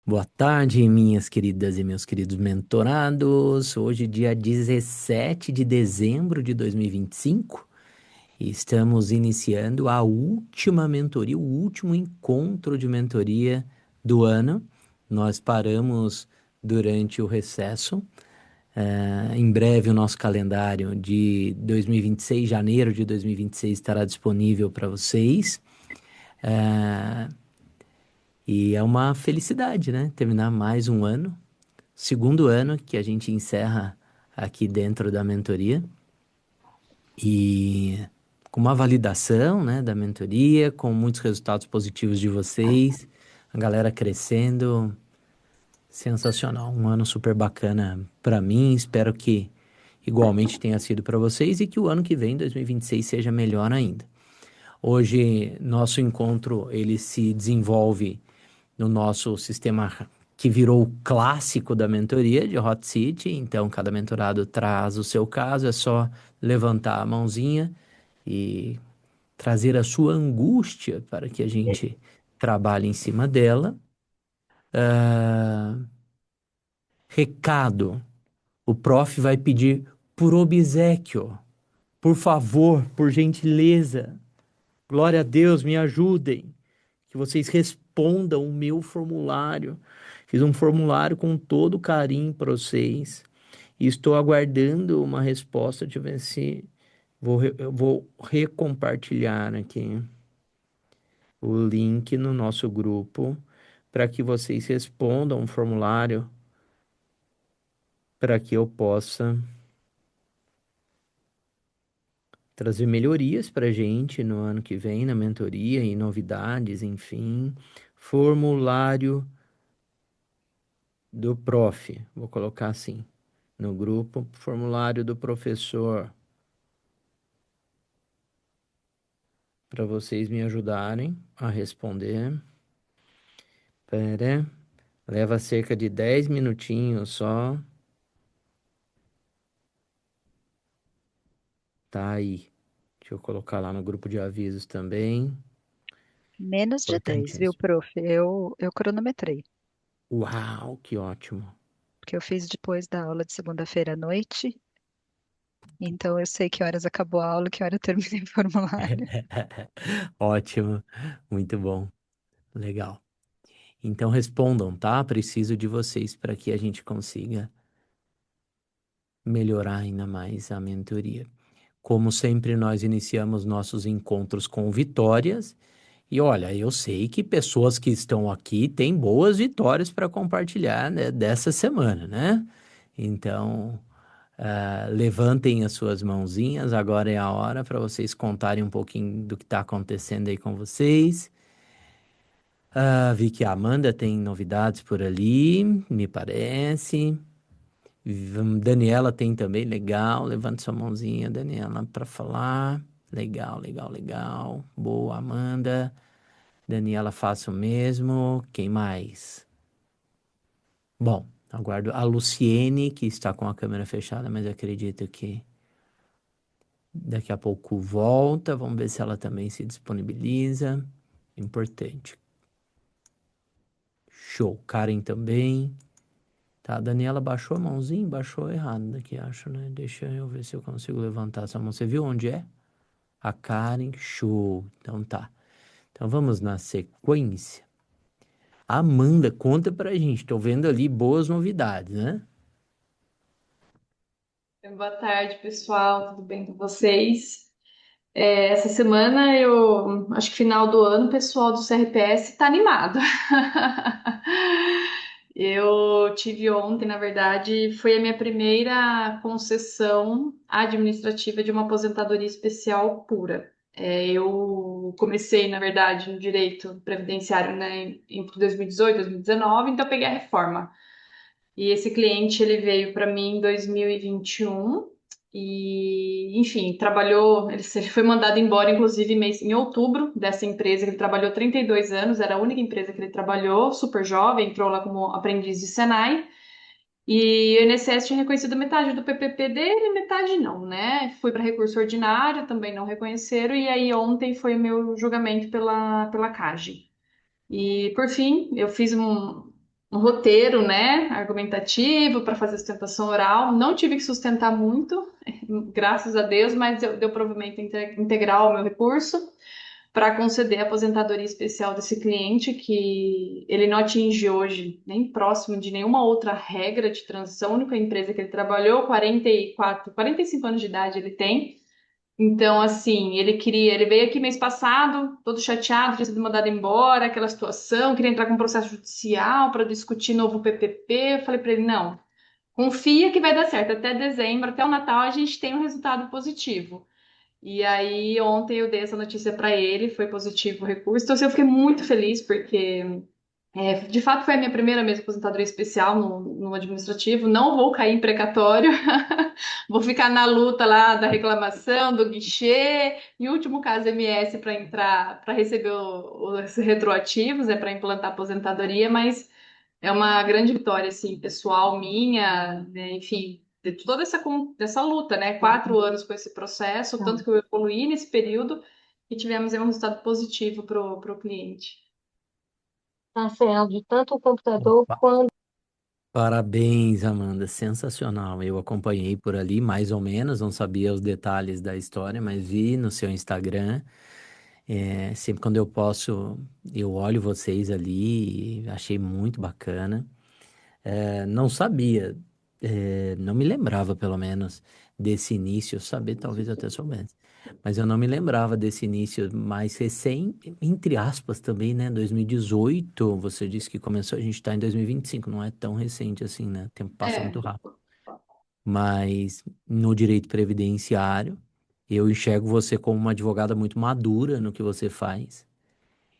Boa tarde, minhas queridas e meus queridos mentorados. Hoje, dia 17 de dezembro de 2025, e estamos iniciando a última mentoria, o último encontro de mentoria do ano. Nós paramos durante o recesso. Em breve, o nosso calendário de 2026, janeiro de 2026, estará disponível para vocês. Eh, e é uma felicidade, né? Terminar mais um ano. Segundo ano que a gente encerra aqui dentro da mentoria e com uma validação, né, da mentoria, com muitos resultados positivos de vocês, a galera crescendo, sensacional, um ano super bacana para mim, espero que igualmente tenha sido para vocês e que o ano que vem, 2026, seja melhor ainda. Hoje, nosso encontro, ele se desenvolve no nosso sistema que virou o clássico da mentoria de Hot Seat. Então, cada mentorado traz o seu caso, é só levantar a mãozinha e trazer a sua angústia para que a gente trabalhe em cima dela. Ah, recado: o prof vai pedir por obséquio, por favor, por gentileza. Glória a Deus, me ajudem. Que vocês respondam o meu formulário. Fiz um formulário com todo carinho para vocês e estou aguardando uma resposta. Deixa eu ver se eu vou recompartilhar aqui o link no nosso grupo para que vocês respondam o formulário para que eu possa trazer melhorias para a gente no ano que vem na mentoria e novidades, enfim. Formulário do prof, vou colocar assim, no grupo, formulário do professor, para vocês me ajudarem a responder. Pera, leva cerca de 10 minutinhos só. Tá aí. Deixa eu colocar lá no grupo de avisos também. Menos de 10, viu, Importantíssimo. prof? Eu cronometrei, Uau, que ótimo. porque eu fiz depois da aula de segunda-feira à noite, então eu sei que horas acabou a aula, que hora eu terminei o formulário. Ótimo, muito bom, legal. Então respondam, tá? Preciso de vocês para que a gente consiga melhorar ainda mais a mentoria. Como sempre, nós iniciamos nossos encontros com vitórias. E olha, eu sei que pessoas que estão aqui têm boas vitórias para compartilhar, né, dessa semana, né? Então, levantem as suas mãozinhas, agora é a hora para vocês contarem um pouquinho do que está acontecendo aí com vocês. Vi que a Amanda tem novidades por ali, me parece. Daniela tem também, legal. Levante sua mãozinha, Daniela, para falar. Legal, legal, legal. Boa, Amanda. Daniela, faça o mesmo. Quem mais? Bom, aguardo a Luciene, que está com a câmera fechada, mas acredito que daqui a pouco volta. Vamos ver se ela também se disponibiliza. Importante. Show. Karen também. Tá, a Daniela baixou a mãozinha, baixou errado daqui, acho, né? Deixa eu ver se eu consigo levantar essa mão. Você viu onde é? A Karen, show. Então tá. Então vamos na sequência. Amanda, conta pra gente. Tô vendo ali boas novidades, né? Boa tarde, pessoal. Tudo bem com vocês? Essa semana acho que final do ano, o pessoal do CRPS está animado. Eu tive ontem, na verdade, foi a minha primeira concessão administrativa de uma aposentadoria especial pura. Eu comecei, na verdade, no direito previdenciário, né, entre 2018 e 2019, então eu peguei a reforma. E esse cliente ele veio para mim em 2021 e, enfim, trabalhou. Ele foi mandado embora, inclusive, em outubro dessa empresa que ele trabalhou 32 anos, era a única empresa que ele trabalhou, super jovem, entrou lá como aprendiz de Senai. E o INSS tinha reconhecido metade do PPP dele, metade não, né? Fui para recurso ordinário, também não reconheceram, e aí ontem foi o meu julgamento pela CAGE. E, por fim, eu fiz um roteiro, né, argumentativo para fazer sustentação oral. Não tive que sustentar muito, graças a Deus, mas deu provimento integral ao meu recurso para conceder a aposentadoria especial desse cliente, que ele não atinge hoje nem próximo de nenhuma outra regra de transição. A única empresa que ele trabalhou, 44, 45 anos de idade ele tem. Então, assim, ele veio aqui mês passado, todo chateado, tinha sido mandado embora, aquela situação, queria entrar com um processo judicial para discutir novo PPP. Eu falei para ele, não, confia que vai dar certo. Até dezembro, até o Natal, a gente tem um resultado positivo. E aí, ontem eu dei essa notícia para ele, foi positivo o recurso. Então, assim, eu fiquei muito feliz, porque de fato foi a minha primeira mesmo aposentadoria especial no administrativo. Não vou cair em precatório, vou ficar na luta lá da reclamação, do guichê, em último caso, MS para entrar, para receber os retroativos, para implantar a aposentadoria, mas é uma grande vitória, assim, pessoal minha, né, enfim, de toda essa luta, né? 4 anos com esse processo, tanto que eu evoluí nesse período e tivemos aí um resultado positivo pro cliente. Tá certo, tanto o computador Opa. quanto. Parabéns, Amanda, sensacional. Eu acompanhei por ali, mais ou menos, não sabia os detalhes da história, mas vi no seu Instagram. Sempre quando eu posso, eu olho vocês ali e achei muito bacana. Não sabia, não me lembrava, pelo menos, desse início. Saber, talvez eu até soubesse, mas eu não me lembrava desse início mais recém, entre aspas, também, né? 2018, você disse que começou, a gente está em 2025, não é tão recente assim, né? O tempo passa É, muito rápido. Mas no direito previdenciário, eu enxergo você como uma advogada muito madura no que você faz.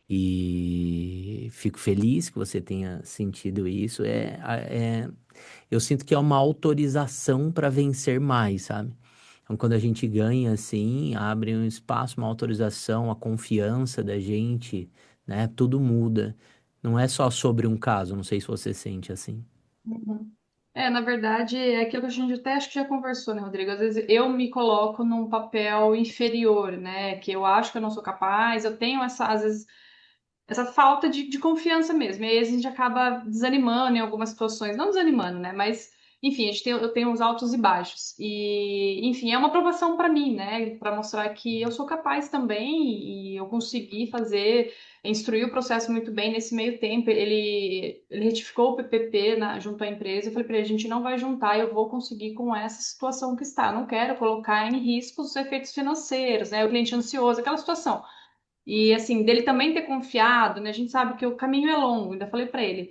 E fico feliz que você tenha sentido isso. Eu sinto que é uma autorização para vencer mais, sabe? Então, quando a gente ganha assim, abre um espaço, uma autorização, a confiança da gente, né? Tudo muda. Não é só sobre um caso, não sei se você sente assim. uhum. Na verdade, é aquilo que a gente até acho que já conversou, né, Rodrigo? Às vezes eu me coloco num papel inferior, né? Que eu acho que eu não sou capaz, eu tenho às vezes, essa falta de confiança mesmo. E aí a gente acaba desanimando em algumas situações. Não desanimando, né? Mas, enfim, eu tenho uns altos e baixos. E, enfim, é uma aprovação para mim, né? Para mostrar que eu sou capaz também e eu consegui fazer, instruir o processo muito bem nesse meio tempo. Ele retificou o PPP junto à empresa. Eu falei para ele, a gente não vai juntar, eu vou conseguir com essa situação que está. Eu não quero colocar em risco os efeitos financeiros, né? O cliente ansioso, aquela situação. E assim, dele também ter confiado, né? A gente sabe que o caminho é longo. Ainda falei para ele,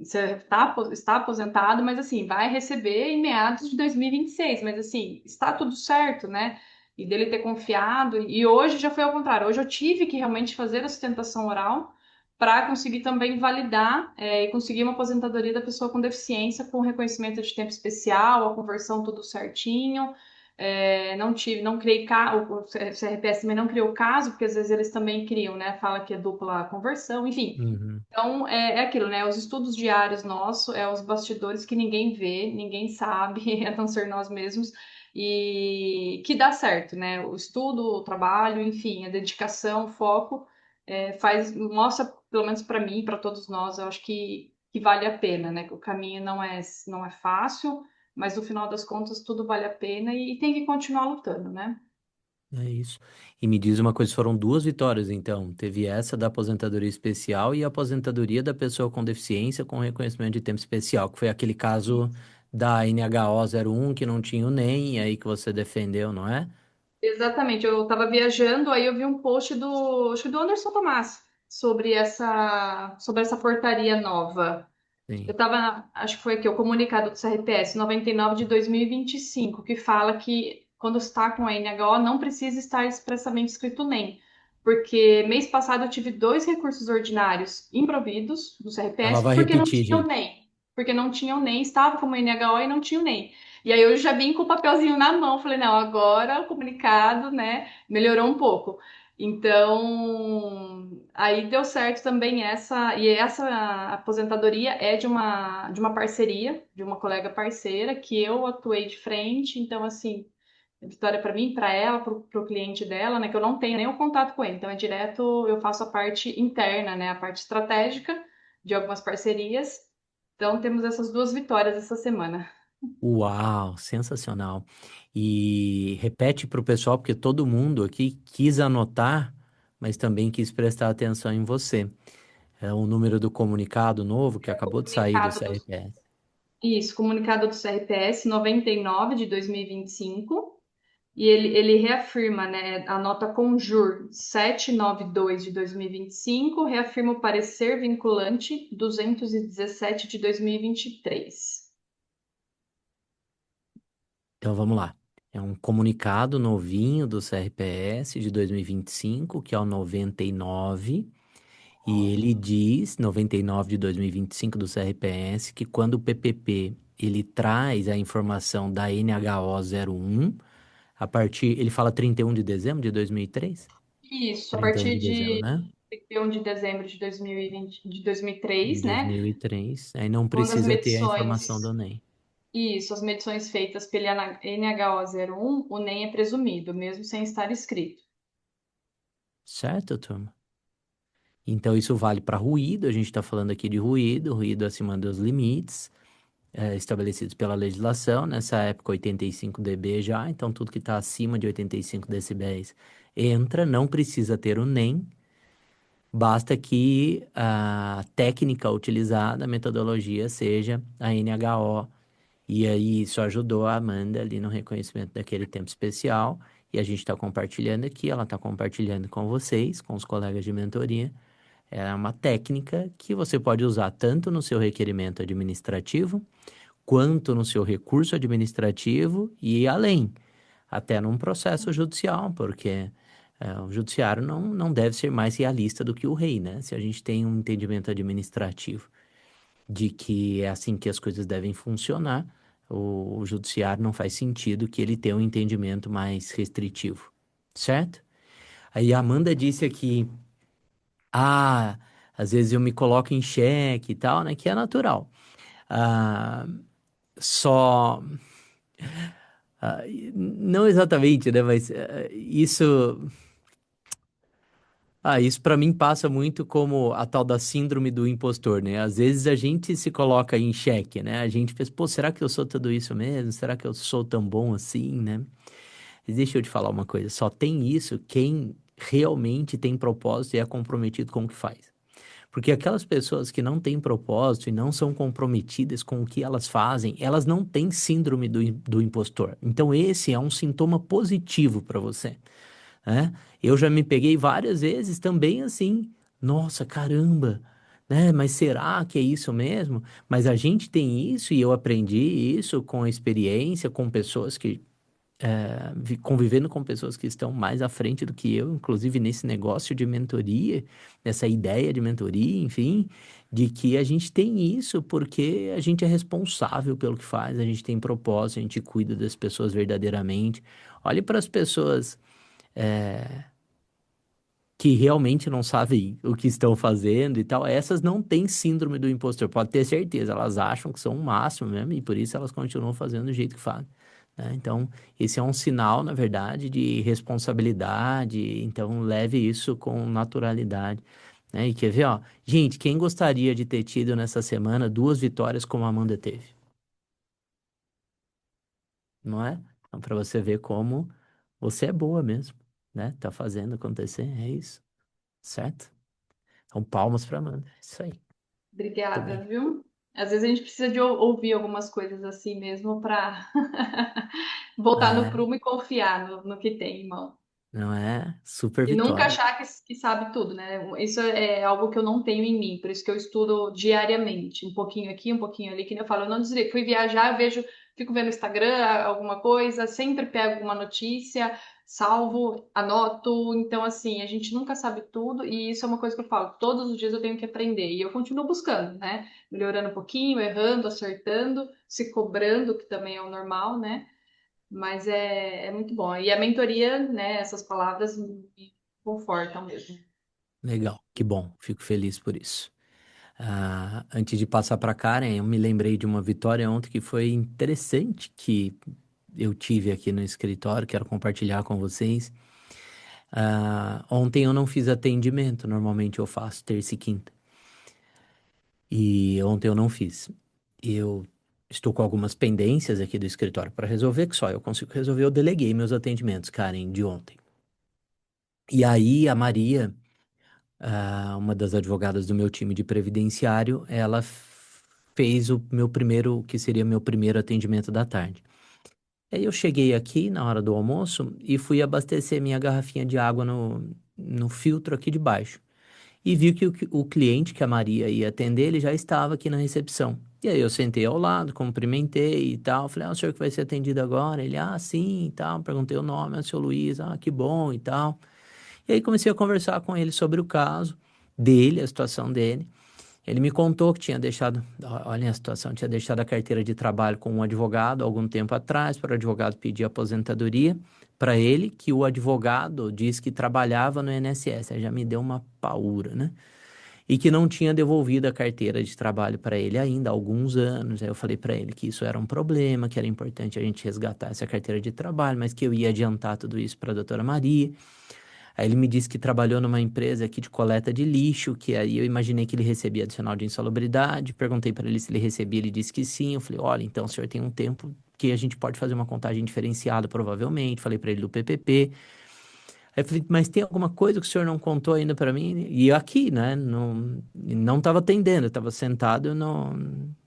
você está aposentado, mas assim, vai receber em meados de 2026. Mas assim, está tudo certo, né? E dele ter confiado. E hoje já foi ao contrário. Hoje eu tive que realmente fazer a sustentação oral para conseguir também validar e conseguir uma aposentadoria da pessoa com deficiência, com reconhecimento de tempo especial, a conversão tudo certinho. Não criei o CRPS também não criou caso, porque às vezes eles também criam, né? Fala que é dupla conversão, enfim. Uhum. Então é aquilo, né? Os estudos diários nossos, os bastidores que ninguém vê, ninguém sabe, a não ser nós mesmos, e que dá certo, né? O estudo, o trabalho, enfim, a dedicação, o foco, mostra, pelo menos para mim, para todos nós, eu acho que vale a pena, né? Que o caminho não é fácil, mas no final das contas tudo vale a pena e tem que continuar lutando, né? É isso. E me diz uma coisa, foram duas vitórias, então. Teve essa da aposentadoria especial e a aposentadoria da pessoa com deficiência com reconhecimento de tempo especial, que foi aquele caso da NHO 01 que não tinha o NEM, e aí que você defendeu, não é? Exatamente, eu estava viajando, aí eu vi um post acho que do Anderson Tomás, sobre essa portaria nova. Eu Sim. estava, acho que foi aqui, o comunicado do CRPS 99 de 2025, que fala que quando está com a NHO não precisa estar expressamente escrito NEM. Porque mês passado eu tive 2 recursos ordinários improvidos do Ela CRPS vai porque não repetir, tinham gente. NEM. Porque não tinham NEM, estava como NHO e não tinha o NEM. E aí eu já vim com o papelzinho na mão, falei, não, agora o comunicado, né, melhorou um pouco. Então, aí deu certo também essa aposentadoria é de uma parceria, de uma colega parceira, que eu atuei de frente, então, assim, vitória para mim, para ela, para o cliente dela, né, que eu não tenho nem o contato com ele, então é direto, eu faço a parte interna, né, a parte estratégica, de algumas parcerias. Então, temos essas 2 vitórias essa semana. Uau, sensacional. E repete para o pessoal, porque todo mundo aqui quis anotar, mas também quis prestar atenção em você. É o número do comunicado novo que acabou de sair do Comunicado do, CRPS. isso, comunicado do CRPS 99 de 2025. E ele reafirma, né, a nota Conjur 792 de 2025, reafirma o parecer vinculante 217 de 2023. Então vamos lá. É um comunicado novinho do CRPS de 2025, que é o 99, e ele diz, 99 de 2025 do CRPS, que quando o PPP ele traz a informação da NHO 01, a partir, ele fala 31 de dezembro de 2003? Isso, a 31 partir de dezembro, de né? 31 de dezembro de 2020, de De 2003, né? 2003. Aí não Quando as precisa ter a informação medições, do NEM. isso, as medições feitas pela NHO 01, o NEM é presumido, mesmo sem estar escrito. Certo, turma? Então, isso vale para ruído, a gente está falando aqui de ruído, ruído acima dos limites estabelecidos pela legislação, nessa época 85 dB já, então tudo que está acima de 85 decibéis entra, não precisa ter o NEM, basta que a técnica utilizada, a metodologia, seja a NHO. E aí isso ajudou a Amanda ali no reconhecimento daquele tempo especial, e a gente está compartilhando aqui, ela está compartilhando com vocês, com os colegas de mentoria. É uma técnica que você pode usar tanto no seu requerimento administrativo, quanto no seu recurso administrativo e além, até num processo judicial, porque o judiciário não deve ser mais realista do que o rei, né? Se a gente tem um entendimento administrativo de que é assim que as coisas devem funcionar, o judiciário não faz sentido que ele tenha um entendimento mais restritivo, certo? Aí a Amanda disse aqui, ah, às vezes eu me coloco em xeque e tal, né? Que é natural. Ah, só. Não exatamente, né? Mas isso. Isso para mim passa muito como a tal da síndrome do impostor, né? Às vezes a gente se coloca em xeque, né? A gente pensa, pô, será que eu sou tudo isso mesmo? Será que eu sou tão bom assim, né? Mas deixa eu te falar uma coisa, só tem isso quem realmente tem propósito e é comprometido com o que faz. Porque aquelas pessoas que não têm propósito e não são comprometidas com o que elas fazem, elas não têm síndrome do impostor. Então, esse é um sintoma positivo para você, né? Eu já me peguei várias vezes também assim, nossa, caramba, né? Mas será que é isso mesmo? Mas a gente tem isso e eu aprendi isso com a experiência, com pessoas que convivendo com pessoas que estão mais à frente do que eu, inclusive nesse negócio de mentoria, nessa ideia de mentoria, enfim, de que a gente tem isso porque a gente é responsável pelo que faz, a gente tem propósito, a gente cuida das pessoas verdadeiramente. Olhe para as pessoas que realmente não sabem o que estão fazendo e tal, essas não têm síndrome do impostor, pode ter certeza, elas acham que são o máximo mesmo e por isso elas continuam fazendo do jeito que fazem, né? Então, esse é um sinal, na verdade, de responsabilidade, então leve isso com naturalidade, né? E quer ver, ó, gente, quem gostaria de ter tido nessa semana 2 vitórias como a Amanda teve, não é? Então, para você ver como você é boa mesmo, né? Tá fazendo acontecer, é isso, certo? Então, palmas para Amanda. Isso aí. Muito Obrigada, bem. viu? Às vezes a gente precisa de ouvir algumas coisas assim mesmo para voltar no É, prumo e confiar no que tem em mão. não é? Super E nunca vitória. achar que sabe tudo, né? Isso é algo que eu não tenho em mim, por isso que eu estudo diariamente, um pouquinho aqui, um pouquinho ali, que nem eu falo, eu não desligo. Fui viajar, eu vejo, fico vendo o Instagram, alguma coisa, sempre pego uma notícia, salvo, anoto. Então, assim, a gente nunca sabe tudo, e isso é uma coisa que eu falo, todos os dias eu tenho que aprender, e eu continuo buscando, né? Melhorando um pouquinho, errando, acertando, se cobrando, que também é o normal, né? Mas é muito bom. E a mentoria, né, essas palavras me confortam mesmo. Legal, que bom. Fico feliz por isso. Antes de passar para Karen, eu me lembrei de uma vitória ontem que foi interessante que eu tive aqui no escritório, quero compartilhar com vocês. Ontem eu não fiz atendimento, normalmente eu faço terça e quinta. E ontem eu não fiz. Eu estou com algumas pendências aqui do escritório para resolver, que só eu consigo resolver. Eu deleguei meus atendimentos, Karen, de ontem. E aí a Maria, uma das advogadas do meu time de previdenciário, ela fez o meu primeiro, que seria meu primeiro atendimento da tarde. Aí eu cheguei aqui na hora do almoço e fui abastecer minha garrafinha de água no filtro aqui de baixo. E vi que o cliente que a Maria ia atender, ele já estava aqui na recepção. E aí eu sentei ao lado, cumprimentei e tal. Falei, o senhor que vai ser atendido agora? Ele, sim e tal. Perguntei o nome, seu Luiz, que bom e tal. E aí comecei a conversar com ele sobre o caso dele, a situação dele. Ele me contou que tinha deixado, olha a situação, tinha deixado a carteira de trabalho com um advogado algum tempo atrás, para o advogado pedir aposentadoria para ele, que o advogado disse que trabalhava no INSS. Aí já me deu uma paura, né? E que não tinha devolvido a carteira de trabalho para ele ainda há alguns anos. Aí eu falei para ele que isso era um problema, que era importante a gente resgatar essa carteira de trabalho, mas que eu ia adiantar tudo isso para a doutora Maria. Aí ele me disse que trabalhou numa empresa aqui de coleta de lixo, que aí eu imaginei que ele recebia adicional de insalubridade. Perguntei para ele se ele recebia, ele disse que sim. Eu falei, olha, então o senhor tem um tempo que a gente pode fazer uma contagem diferenciada, provavelmente. Falei para ele do PPP. Aí eu falei, mas tem alguma coisa que o senhor não contou ainda para mim? E eu aqui, né, não estava atendendo, eu estava sentado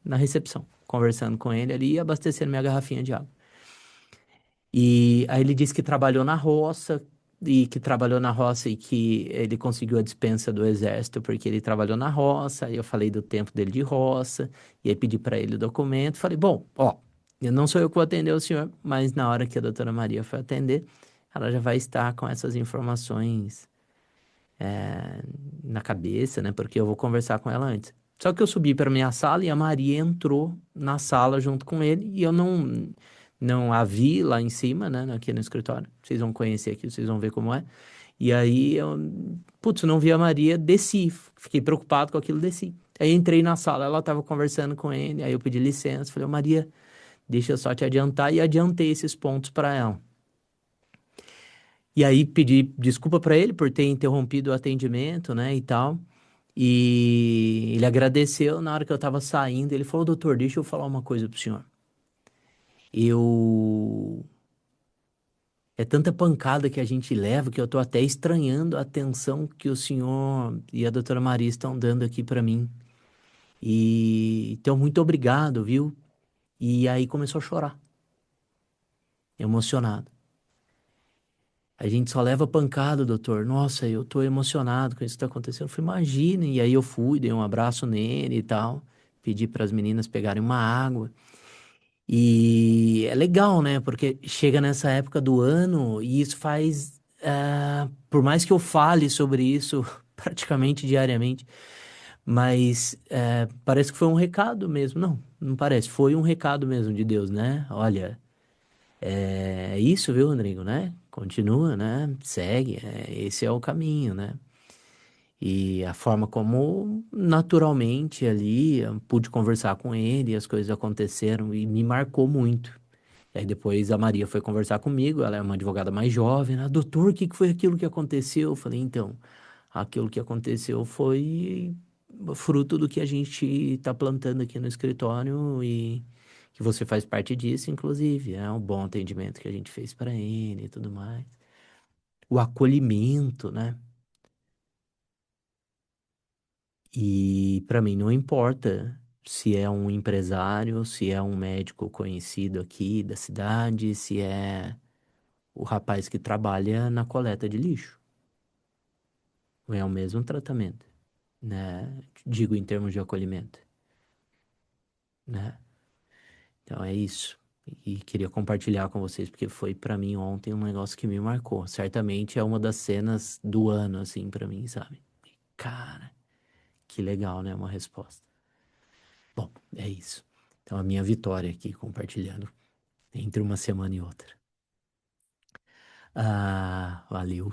na recepção, conversando com ele ali e abastecendo minha garrafinha de água. E aí ele disse que trabalhou na roça, e que trabalhou na roça e que ele conseguiu a dispensa do exército porque ele trabalhou na roça. Aí eu falei do tempo dele de roça, e aí pedi para ele o documento. Falei, bom, eu não sou eu que vou atender o senhor, mas na hora que a doutora Maria for atender, ela já vai estar com essas informações na cabeça, né? Porque eu vou conversar com ela antes. Só que eu subi para minha sala e a Maria entrou na sala junto com ele e eu não a vi lá em cima, né? Aqui no escritório. Vocês vão conhecer aqui, vocês vão ver como é. E aí eu, putz, não vi a Maria, desci. Fiquei preocupado com aquilo, desci. Aí entrei na sala, ela estava conversando com ele, aí eu pedi licença, falei, Maria, deixa eu só te adiantar, e adiantei esses pontos para ela. E aí pedi desculpa para ele por ter interrompido o atendimento, né, e tal. E ele agradeceu na hora que eu tava saindo. Ele falou, doutor, deixa eu falar uma coisa pro senhor. Eu. É tanta pancada que a gente leva que eu tô até estranhando a atenção que o senhor e a doutora Maria estão dando aqui pra mim. E então, muito obrigado, viu? E aí começou a chorar, emocionado. A gente só leva pancada, doutor. Nossa, eu tô emocionado com isso que tá acontecendo. Eu falei, imagina. E aí eu fui, dei um abraço nele e tal. Pedi para as meninas pegarem uma água. E é legal, né? Porque chega nessa época do ano e isso faz. Por mais que eu fale sobre isso praticamente diariamente, mas parece que foi um recado mesmo. Não, não parece. Foi um recado mesmo de Deus, né? Olha. É isso, viu, Rodrigo, né? Continua, né? Segue, esse é o caminho, né? E a forma como naturalmente ali eu pude conversar com ele, as coisas aconteceram e me marcou muito. E aí depois a Maria foi conversar comigo, ela é uma advogada mais jovem, né? Doutor, o que que foi aquilo que aconteceu? Eu falei, então, aquilo que aconteceu foi fruto do que a gente está plantando aqui no escritório e que você faz parte disso, inclusive. É um bom atendimento que a gente fez para ele e tudo mais. O acolhimento, né? E para mim não importa se é um empresário, se é um médico conhecido aqui da cidade, se é o rapaz que trabalha na coleta de lixo. É o mesmo tratamento, né? Digo em termos de acolhimento, né? Então é isso. E queria compartilhar com vocês porque foi pra mim ontem um negócio que me marcou. Certamente é uma das cenas do ano assim pra mim, sabe? Cara, que legal, né? Uma resposta. Bom, é isso. Então a minha vitória aqui compartilhando entre uma semana e outra. Valeu.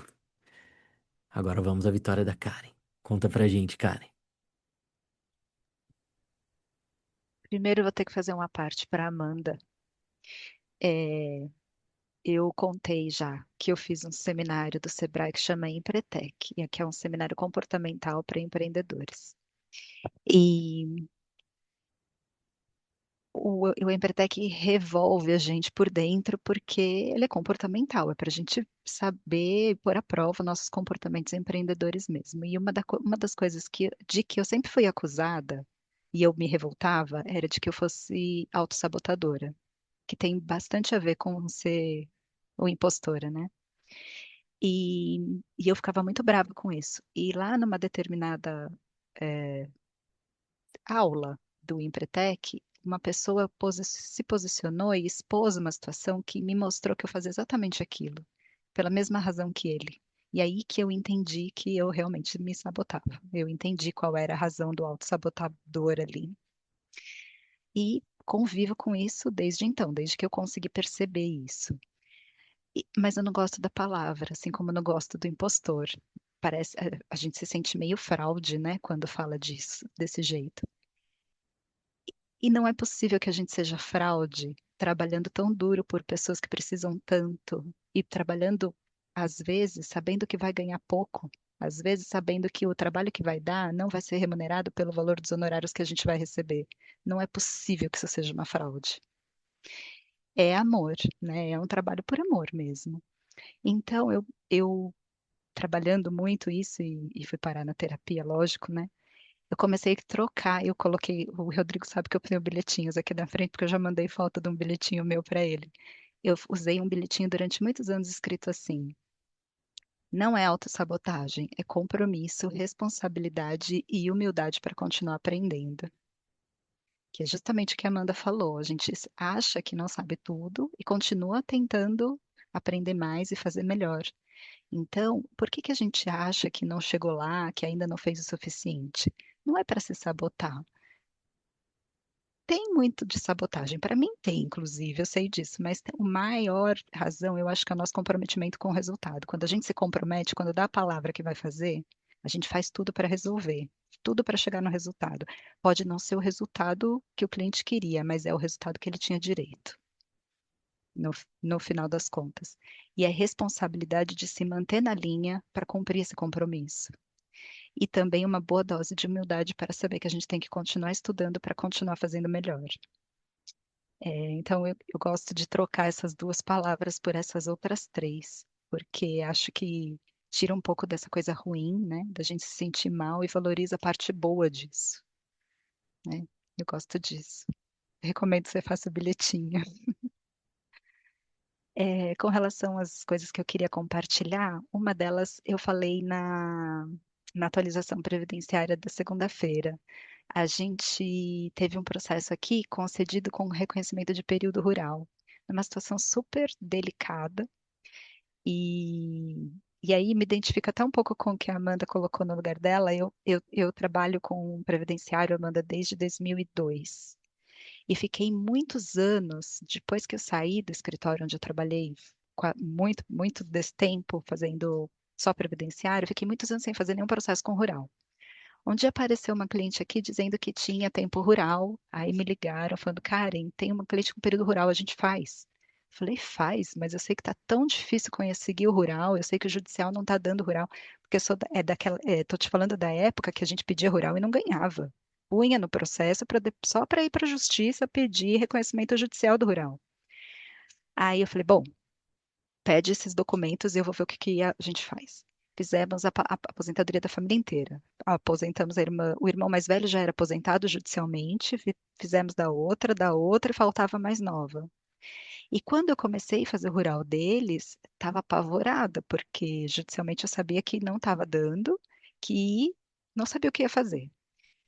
Agora vamos à vitória da Karen. Conta pra gente, Karen. Primeiro eu vou ter que fazer uma parte para Amanda. É, eu contei já que eu fiz um seminário do Sebrae que chama Empretec, e aqui é um seminário comportamental para empreendedores. E o Empretec revolve a gente por dentro porque ele é comportamental, é para a gente saber pôr à prova nossos comportamentos empreendedores mesmo. E uma das coisas de que eu sempre fui acusada e eu me revoltava era de que eu fosse autossabotadora, que tem bastante a ver com ser ou impostora, né? E eu ficava muito brava com isso. E lá numa determinada eh, aula do Empretec, uma pessoa se posicionou e expôs uma situação que me mostrou que eu fazia exatamente aquilo, pela mesma razão que ele. E aí que eu entendi que eu realmente me sabotava. Eu entendi qual era a razão do autossabotador ali. E convivo com isso desde então, desde que eu consegui perceber isso. Mas eu não gosto da palavra, assim como eu não gosto do impostor. Parece, a gente se sente meio fraude, né, quando fala disso, desse jeito. E não é possível que a gente seja fraude trabalhando tão duro por pessoas que precisam tanto e trabalhando, às vezes, sabendo que vai ganhar pouco, às vezes sabendo que o trabalho que vai dar não vai ser remunerado pelo valor dos honorários que a gente vai receber. Não é possível que isso seja uma fraude. É amor, né? É um trabalho por amor mesmo. Então, eu trabalhando muito isso e fui parar na terapia, lógico, né? Eu comecei a trocar, eu coloquei, o Rodrigo sabe que eu tenho bilhetinhos aqui na frente, porque eu já mandei foto de um bilhetinho meu para ele. Eu usei um bilhetinho durante muitos anos escrito assim: não é autossabotagem, é compromisso, responsabilidade e humildade para continuar aprendendo. Que é justamente o que a Amanda falou. A gente acha que não sabe tudo e continua tentando aprender mais e fazer melhor. Então, por que que a gente acha que não chegou lá, que ainda não fez o suficiente? Não é para se sabotar. Tem muito de sabotagem. Para mim tem, inclusive, eu sei disso, mas o maior razão, eu acho que é o nosso comprometimento com o resultado. Quando a gente se compromete, quando dá a palavra que vai fazer, a gente faz tudo para resolver, tudo para chegar no resultado. Pode não ser o resultado que o cliente queria, mas é o resultado que ele tinha direito, no final das contas. E é responsabilidade de se manter na linha para cumprir esse compromisso. E também uma boa dose de humildade para saber que a gente tem que continuar estudando para continuar fazendo melhor. Então, eu gosto de trocar essas duas palavras por essas outras três, porque acho que tira um pouco dessa coisa ruim, né, da gente se sentir mal e valoriza a parte boa disso, né? Eu gosto disso. Recomendo que você faça o bilhetinho. Com relação às coisas que eu queria compartilhar, uma delas eu falei na atualização previdenciária da segunda-feira. A gente teve um processo aqui concedido com reconhecimento de período rural, numa situação super delicada, e, e aí me identifica até um pouco com o que a Amanda colocou no lugar dela. Eu trabalho com previdenciário, Amanda, desde 2002, e fiquei muitos anos, depois que eu saí do escritório onde eu trabalhei, muito, muito desse tempo fazendo só previdenciário, fiquei muitos anos sem fazer nenhum processo com rural. Um dia apareceu uma cliente aqui dizendo que tinha tempo rural, aí me ligaram falando, Karen, tem uma cliente com período rural, a gente faz. Falei, faz, mas eu sei que está tão difícil conseguir o rural, eu sei que o judicial não está dando rural, porque eu sou tô te falando da época que a gente pedia rural e não ganhava. Punha no processo só para ir para a justiça pedir reconhecimento judicial do rural. Aí eu falei, bom, pede esses documentos e eu vou ver o que que a gente faz. Fizemos a aposentadoria da família inteira. Aposentamos a irmã, o irmão mais velho já era aposentado judicialmente, fizemos da outra e faltava mais nova. E quando eu comecei a fazer o rural deles, estava apavorada, porque judicialmente eu sabia que não estava dando, que não sabia o que ia fazer.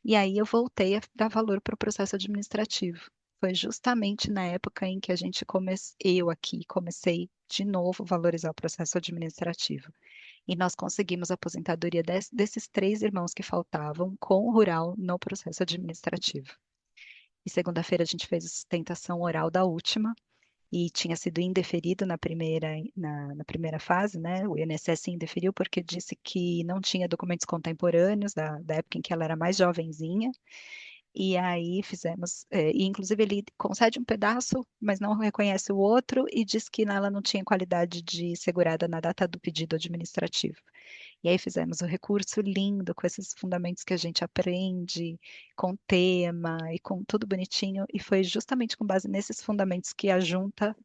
E aí eu voltei a dar valor para o processo administrativo. Foi justamente na época em que eu aqui comecei de novo a valorizar o processo administrativo. E nós conseguimos a aposentadoria desses três irmãos que faltavam com o rural no processo administrativo. E segunda-feira a gente fez a sustentação oral da última, e tinha sido indeferido na primeira fase, né? O INSS indeferiu porque disse que não tinha documentos contemporâneos da época em que ela era mais jovenzinha. E aí fizemos, e inclusive ele concede um pedaço, mas não reconhece o outro e diz que ela não tinha qualidade de segurada na data do pedido administrativo. E aí fizemos o recurso lindo com esses fundamentos que a gente aprende, com tema e com tudo bonitinho. E foi justamente com base nesses fundamentos que a junta,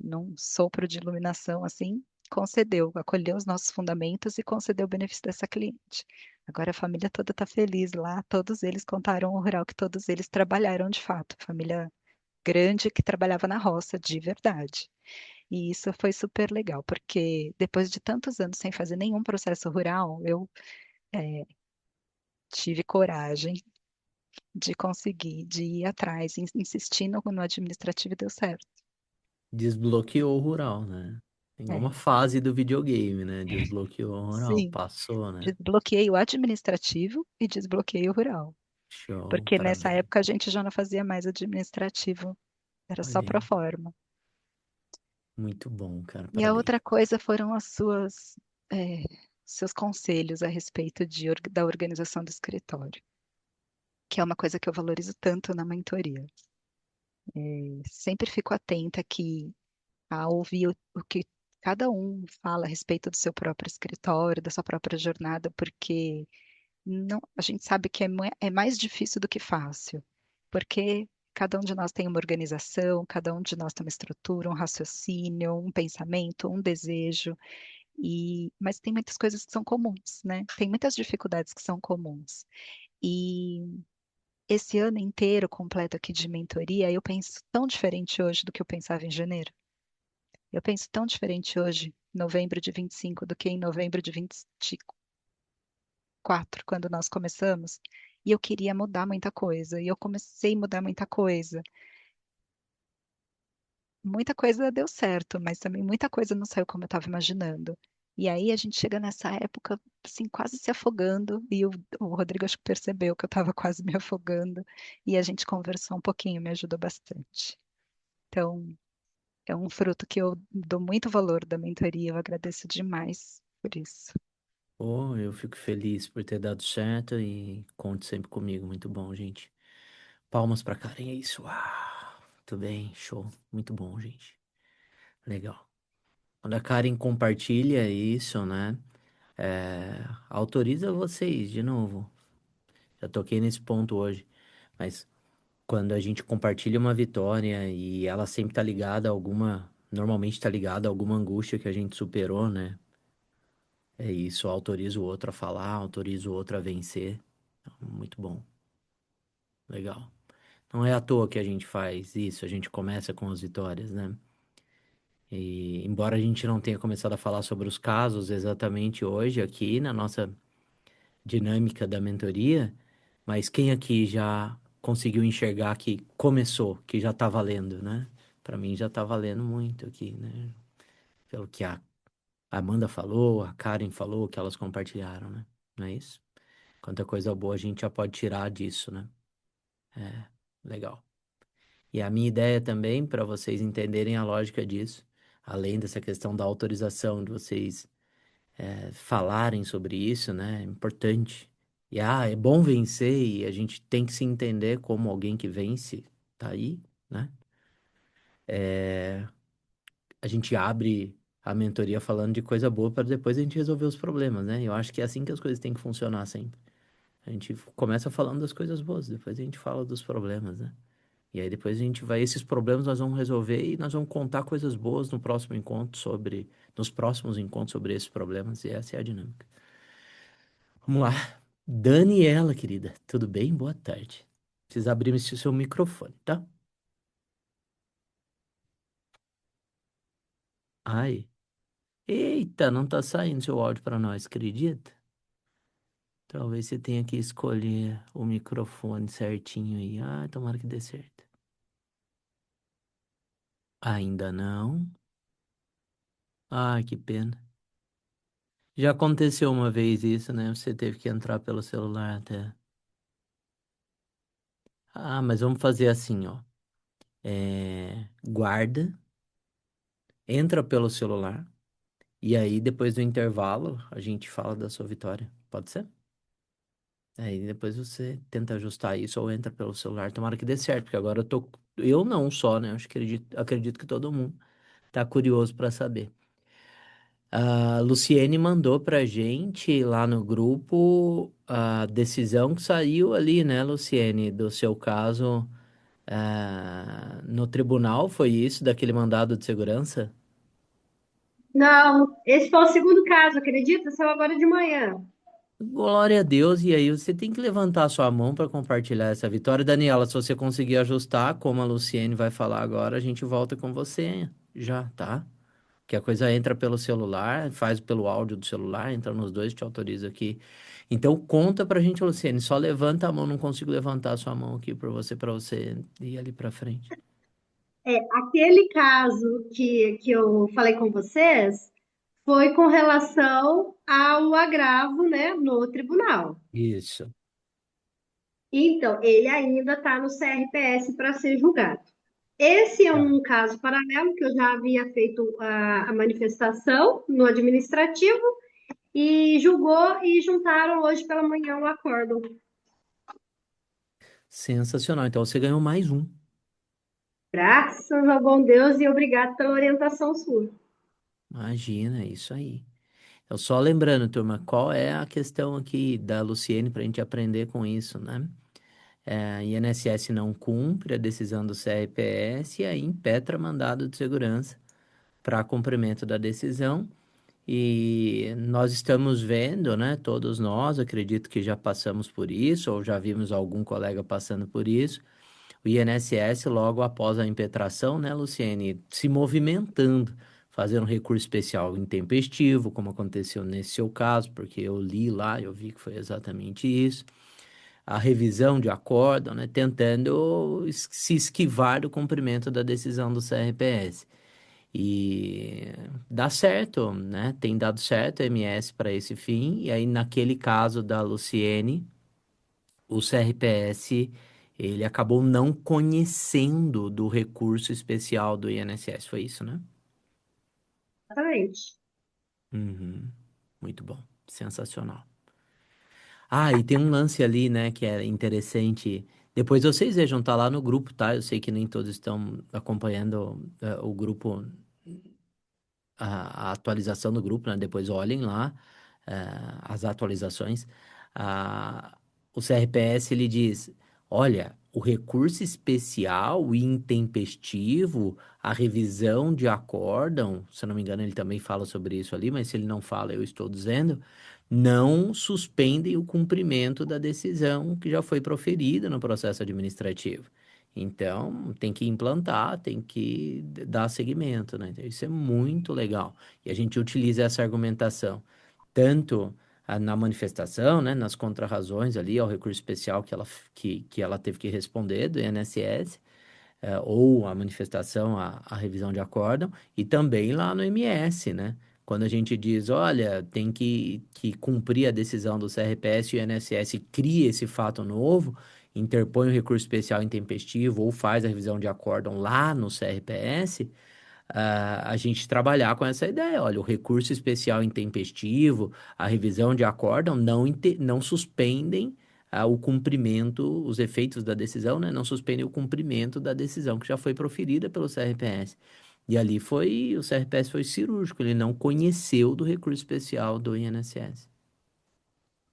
num sopro de iluminação assim, concedeu, acolheu os nossos fundamentos e concedeu o benefício dessa cliente. Agora a família toda está feliz lá, todos eles contaram o rural que todos eles trabalharam de fato, família grande que trabalhava na roça de verdade. E isso foi super legal, porque depois de tantos anos sem fazer nenhum processo rural, eu tive coragem de conseguir, de ir atrás, insistindo no administrativo e deu certo. Desbloqueou o rural, né? Igual uma É, fase do videogame, né? Desbloqueou o rural, sim, passou, né? desbloqueei o administrativo e desbloqueei o rural. Show, Porque nessa parabéns. época a gente já não fazia mais administrativo, era Olha só pro aí. forma. Muito bom, cara, E a parabéns. outra coisa foram é, seus conselhos a respeito da organização do escritório, que é uma coisa que eu valorizo tanto na mentoria. Sempre fico atenta aqui a ouvir o que cada um fala a respeito do seu próprio escritório, da sua própria jornada, porque não, a gente sabe que é mais difícil do que fácil, porque cada um de nós tem uma organização, cada um de nós tem uma estrutura, um raciocínio, um pensamento, um desejo, mas tem muitas coisas que são comuns, né? Tem muitas dificuldades que são comuns. E esse ano inteiro completo aqui de mentoria, eu penso tão diferente hoje do que eu pensava em janeiro. Eu penso tão diferente hoje, novembro de 25, do que em novembro de 24, quando nós começamos. E eu queria mudar muita coisa. E eu comecei a mudar muita coisa. Muita coisa deu certo, mas também muita coisa não saiu como eu estava imaginando. E aí a gente chega nessa época, assim, quase se afogando. E o Rodrigo acho que percebeu que eu estava quase me afogando. E a gente conversou um pouquinho, me ajudou bastante. Então, é um fruto que eu dou muito valor da mentoria. Eu agradeço demais por isso. Oh, eu fico feliz por ter dado certo e conte sempre comigo. Muito bom, gente. Palmas pra Karen, é isso. Muito bem, show. Muito bom, gente. Legal. Quando a Karen compartilha isso, né? Autoriza vocês, de novo. Já toquei nesse ponto hoje. Mas quando a gente compartilha uma vitória e ela sempre tá ligada a alguma. Normalmente tá ligada a alguma angústia que a gente superou, né? É isso, autoriza o outro a falar, autoriza o outro a vencer. Então, muito bom, legal. Não é à toa que a gente faz isso, a gente começa com as vitórias, né? E embora a gente não tenha começado a falar sobre os casos exatamente hoje aqui na nossa dinâmica da mentoria, mas quem aqui já conseguiu enxergar que começou, que já tá valendo, né? Para mim já tá valendo muito aqui, né? Pelo que a Amanda falou, a Karen falou, que elas compartilharam, né? Não é isso? Quanta coisa boa a gente já pode tirar disso, né? É, legal. E a minha ideia também, para vocês entenderem a lógica disso, além dessa questão da autorização, de vocês falarem sobre isso, né? É importante. E é bom vencer e a gente tem que se entender como alguém que vence, tá aí, né? A gente abre a mentoria falando de coisa boa para depois a gente resolver os problemas, né? Eu acho que é assim que as coisas têm que funcionar sempre. A gente começa falando das coisas boas, depois a gente fala dos problemas, né? E aí depois a gente vai, esses problemas nós vamos resolver e nós vamos contar coisas boas no próximo encontro sobre, nos próximos encontros sobre esses problemas, e essa é a dinâmica. Vamos lá. Daniela, querida, tudo bem? Boa tarde. Precisa abrir esse seu microfone, tá? Ai. Eita, não tá saindo seu áudio para nós, acredita? Talvez você tenha que escolher o microfone certinho aí. Tomara que dê certo. Ainda não. Que pena. Já aconteceu uma vez isso, né? Você teve que entrar pelo celular até. Mas vamos fazer assim, ó. Guarda, entra pelo celular, e aí depois do intervalo a gente fala da sua vitória. Pode ser? Aí depois você tenta ajustar isso ou entra pelo celular. Tomara que dê certo, porque agora eu tô. Eu não só, né? Acho que acredito que todo mundo tá curioso para saber. A Luciene mandou pra gente lá no grupo a decisão que saiu ali, né, Luciene, do seu caso, no tribunal, foi isso, daquele mandado de segurança? Não, esse foi o segundo caso, acredita? Saiu agora de manhã. Glória a Deus, e aí você tem que levantar a sua mão para compartilhar essa vitória. Daniela, se você conseguir ajustar, como a Luciene vai falar agora, a gente volta com você já, tá? Que a coisa entra pelo celular, faz pelo áudio do celular, entra nos dois, te autoriza aqui. Então conta pra gente, Luciene, só levanta a mão, não consigo levantar a sua mão aqui para você ir ali pra frente. Aquele caso que eu falei com vocês foi com relação ao agravo, né, no tribunal. Isso. Então, ele ainda está no CRPS para ser julgado. Esse é Tá. um caso paralelo que eu já havia feito a manifestação no administrativo e julgou e juntaram hoje pela manhã o acórdão. Sensacional. Então você ganhou mais um. Graças ao bom Deus e obrigado pela orientação sua. Imagina, é isso aí. Eu só lembrando, turma, qual é a questão aqui da Luciene para a gente aprender com isso, né? INSS não cumpre a decisão do CRPS e aí impetra mandado de segurança para cumprimento da decisão. E nós estamos vendo, né? Todos nós, acredito que já passamos por isso, ou já vimos algum colega passando por isso. O INSS, logo após a impetração, né, Luciene, se movimentando, fazendo recurso especial intempestivo, como aconteceu nesse seu caso, porque eu li lá, eu vi que foi exatamente isso. A revisão de acórdão, né, tentando se esquivar do cumprimento da decisão do CRPS. E dá certo, né? Tem dado certo a MS para esse fim. E aí, naquele caso da Luciene, o CRPS, ele acabou não conhecendo do recurso especial do INSS. Foi isso, né? Exatamente. Uhum. Muito bom. Sensacional. Ah, e tem um lance ali, né, que é interessante. Depois vocês vejam, tá lá no grupo, tá? Eu sei que nem todos estão acompanhando o grupo, a atualização do grupo, né? Depois olhem lá, as atualizações. Ah, o CRPS ele diz: olha, o recurso especial e intempestivo, a revisão de acórdão, se eu não me engano, ele também fala sobre isso ali, mas se ele não fala, eu estou dizendo, não suspendem o cumprimento da decisão que já foi proferida no processo administrativo. Então, tem que implantar, tem que dar seguimento, né? Então, isso é muito legal. E a gente utiliza essa argumentação, tanto na manifestação, né, nas contrarrazões ali ao recurso especial que ela teve que responder do INSS, ou a manifestação, a revisão de acórdão, e também lá no MS, né? Quando a gente diz, olha, tem que cumprir a decisão do CRPS e o INSS cria esse fato novo, interpõe o recurso especial intempestivo ou faz a revisão de acórdão lá no CRPS, a gente trabalhar com essa ideia. Olha, o recurso especial intempestivo, a revisão de acórdão não suspendem o cumprimento, os efeitos da decisão, né? Não suspendem o cumprimento da decisão que já foi proferida pelo CRPS. E ali o CRPS foi cirúrgico, ele não conheceu do recurso especial do INSS.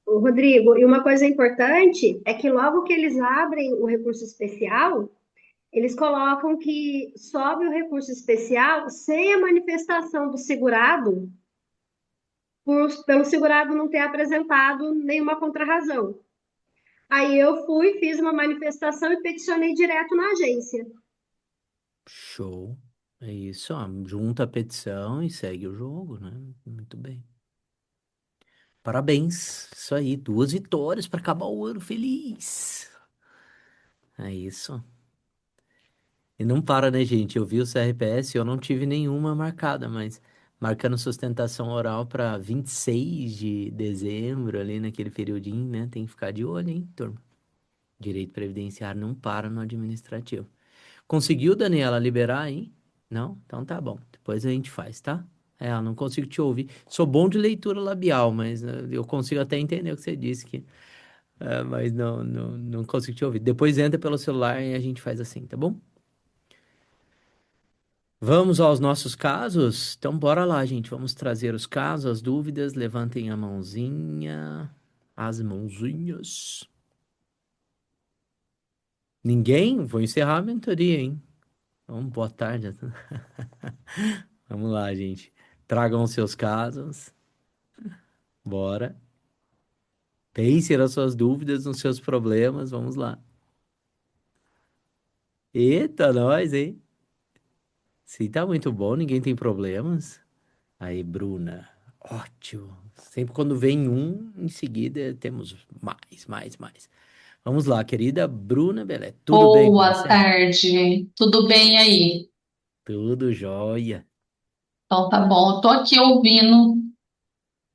Ô, Rodrigo, e uma coisa importante é que logo que eles abrem o recurso especial, eles colocam que sobe o recurso especial sem a manifestação do segurado, pelo segurado não ter apresentado nenhuma contrarrazão. Aí eu fui, fiz uma manifestação e peticionei direto na agência. Show. É isso, ó. Junta a petição e segue o jogo, né? Muito bem. Parabéns. Isso aí, duas vitórias para acabar o ano feliz. É isso. E não para, né, gente? Eu vi o CRPS, eu não tive nenhuma marcada, mas marcando sustentação oral para 26 de dezembro, ali naquele periodinho, né? Tem que ficar de olho, hein, turma? Direito previdenciário não para no administrativo. Conseguiu, Daniela, liberar, hein? Não? Então tá bom. Depois a gente faz, tá? Eu não consigo te ouvir. Sou bom de leitura labial, mas eu consigo até entender o que você disse que. Mas não consigo te ouvir. Depois entra pelo celular e a gente faz assim, tá bom? Vamos aos nossos casos? Então, bora lá, gente. Vamos trazer os casos, as dúvidas. Levantem a mãozinha. As mãozinhas. Ninguém? Vou encerrar a mentoria, hein? Vamos, boa tarde. Vamos lá, gente. Tragam os seus casos. Bora. Pense nas suas dúvidas, nos seus problemas. Vamos lá. Eita, nós, hein? Sim, tá muito bom, ninguém tem problemas. Aí, Bruna. Ótimo. Sempre quando vem um, em seguida temos mais. Vamos lá, querida Bruna Belé. Tudo bem com Boa você? tarde, tudo bem aí? Tudo jóia. Então tá bom, eu tô aqui ouvindo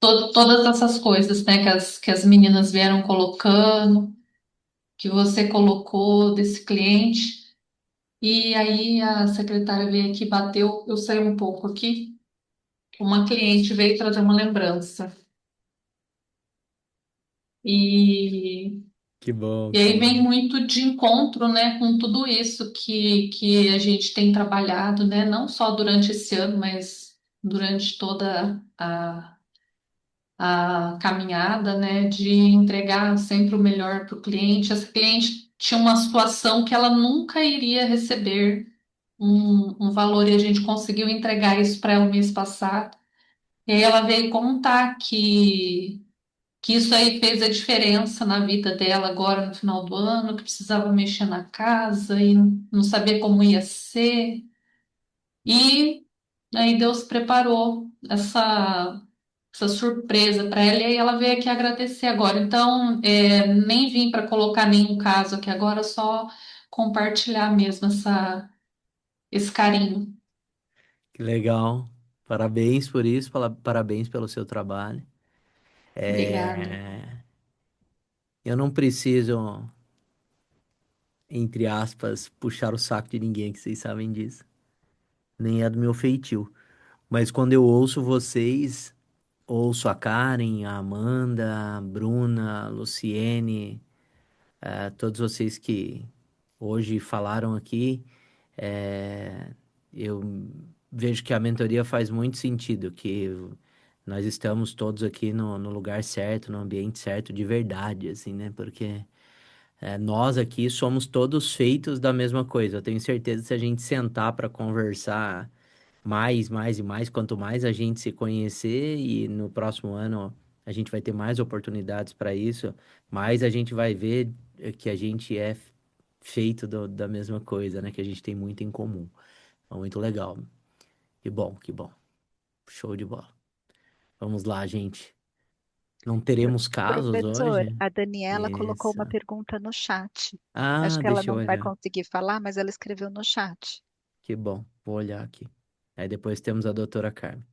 todas essas coisas, né, que as meninas vieram colocando, que você colocou desse cliente, e aí a secretária veio aqui, bateu, eu saí um pouco aqui, uma cliente veio trazer uma lembrança, e, Que bom, e que aí vem bom. muito de encontro, né, com tudo isso que a gente tem trabalhado, né, não só durante esse ano, mas durante toda a caminhada, né, de entregar sempre o melhor para o cliente. Essa cliente tinha uma situação que ela nunca iria receber um valor e a gente conseguiu entregar isso para ela o mês passado. E aí ela veio contar que isso aí fez a diferença na vida dela agora no final do ano, que precisava mexer na casa e não sabia como ia ser. E aí Deus preparou essa surpresa para ela e aí ela veio aqui agradecer agora. Então, nem vim para colocar nenhum caso aqui agora, só compartilhar mesmo esse carinho. Que legal. Parabéns por isso, parabéns pelo seu trabalho. Obrigada. É, eu não preciso, entre aspas, puxar o saco de ninguém, que vocês sabem disso. Nem é do meu feitio. Mas quando eu ouço vocês, ouço a Karen, a Amanda, a Bruna, a Luciene, todos vocês que hoje falaram aqui, é, eu vejo que a mentoria faz muito sentido, que nós estamos todos aqui no lugar certo, no ambiente certo, de verdade, assim, né? Porque nós aqui somos todos feitos da mesma coisa. Eu tenho certeza que se a gente sentar para conversar mais e mais, quanto mais a gente se conhecer e no próximo ano a gente vai ter mais oportunidades para isso, mais a gente vai ver que a gente é feito da mesma coisa, né? Que a gente tem muito em comum. Então, muito legal. Que bom, que bom. Show de bola. Vamos lá, gente. Não teremos casos Professor, hoje? a Daniela colocou Isso. uma pergunta no chat. Acho Ah, que ela deixa eu não vai olhar. conseguir falar, mas ela escreveu no chat. Que bom. Vou olhar aqui. Aí depois temos a doutora Carmen.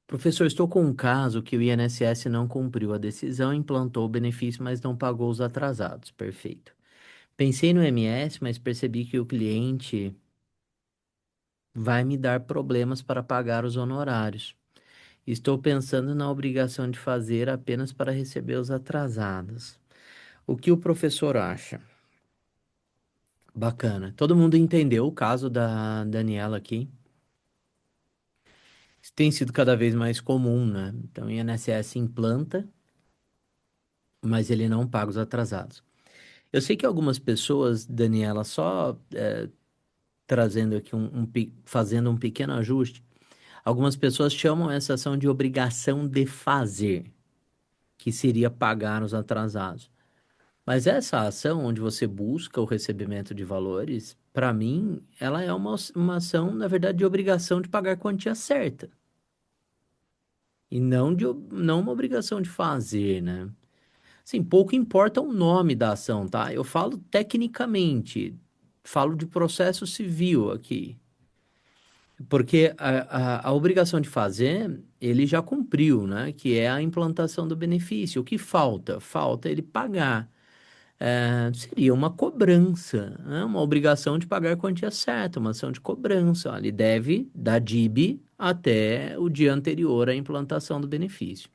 Professor, estou com um caso que o INSS não cumpriu a decisão, implantou o benefício, mas não pagou os atrasados. Perfeito. Pensei no MS, mas percebi que o cliente vai me dar problemas para pagar os honorários. Estou pensando na obrigação de fazer apenas para receber os atrasados. O que o professor acha? Bacana. Todo mundo entendeu o caso da Daniela aqui? Isso tem sido cada vez mais comum, né? Então, o INSS implanta, mas ele não paga os atrasados. Eu sei que algumas pessoas, Daniela, só trazendo aqui fazendo um pequeno ajuste, algumas pessoas chamam essa ação de obrigação de fazer, que seria pagar os atrasados. Mas essa ação onde você busca o recebimento de valores, para mim, ela é uma ação, na verdade, de obrigação de pagar a quantia certa. E não uma obrigação de fazer, né? Assim, pouco importa o nome da ação, tá? Eu falo tecnicamente, falo de processo civil aqui. Porque a obrigação de fazer, ele já cumpriu, né? Que é a implantação do benefício. O que falta? Falta ele pagar. Seria uma cobrança, né? Uma obrigação de pagar a quantia certa, uma ação de cobrança. Ó, ele deve da DIB até o dia anterior à implantação do benefício,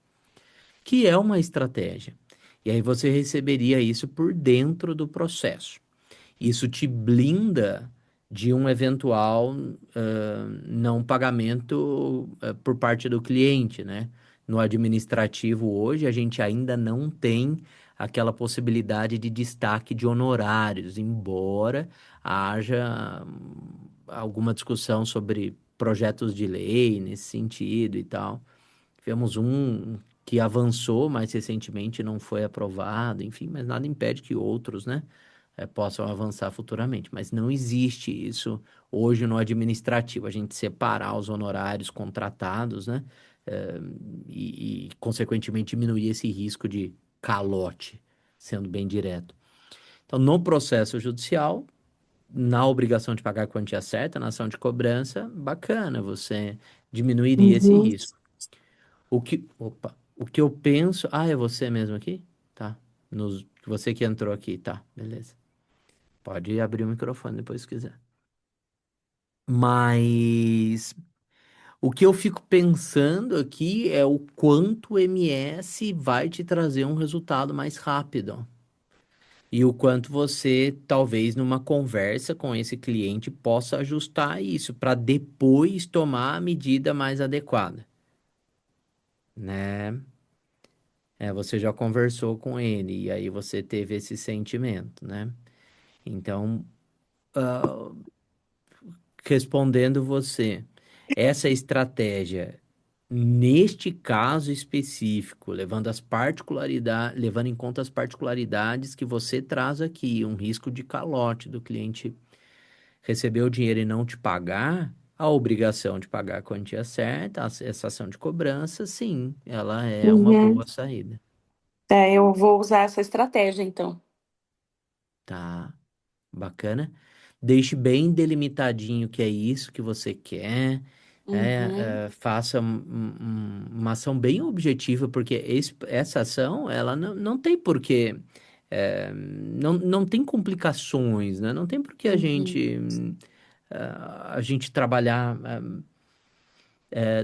que é uma estratégia. E aí você receberia isso por dentro do processo. Isso te blinda de um eventual não pagamento por parte do cliente, né? No administrativo hoje, a gente ainda não tem aquela possibilidade de destaque de honorários, embora haja alguma discussão sobre projetos de lei nesse sentido e tal. Tivemos um que avançou, mas recentemente não foi aprovado, enfim, mas nada impede que outros, né, possam avançar futuramente. Mas não existe isso hoje no administrativo, a gente separar os honorários contratados, né, eh, consequentemente, diminuir esse risco de calote, sendo bem direto. Então, no processo judicial, na obrigação de pagar a quantia certa, na ação de cobrança, bacana, você diminuiria esse Uhum. risco. O que eu penso. Ah, é você mesmo aqui? Tá. Você que entrou aqui, tá, beleza. Pode abrir o microfone depois se quiser. Mas o que eu fico pensando aqui é o quanto o MS vai te trazer um resultado mais rápido. E o quanto você, talvez, numa conversa com esse cliente, possa ajustar isso para depois tomar a medida mais adequada, né? Você já conversou com ele e aí você teve esse sentimento, né? Então, respondendo você, essa estratégia, neste caso específico, levando em conta as particularidades que você traz aqui, um risco de calote do cliente receber o dinheiro e não te pagar, a obrigação de pagar a quantia certa, essa ação de cobrança, sim, ela é uma Uhum. boa saída, É, eu vou usar essa estratégia, então. tá? Bacana. Deixe bem delimitadinho que é isso que você quer. Uhum. Faça uma ação bem objetiva, porque essa ação, ela não tem porquê. Não tem complicações, né? Não tem por que Uhum. a gente trabalhar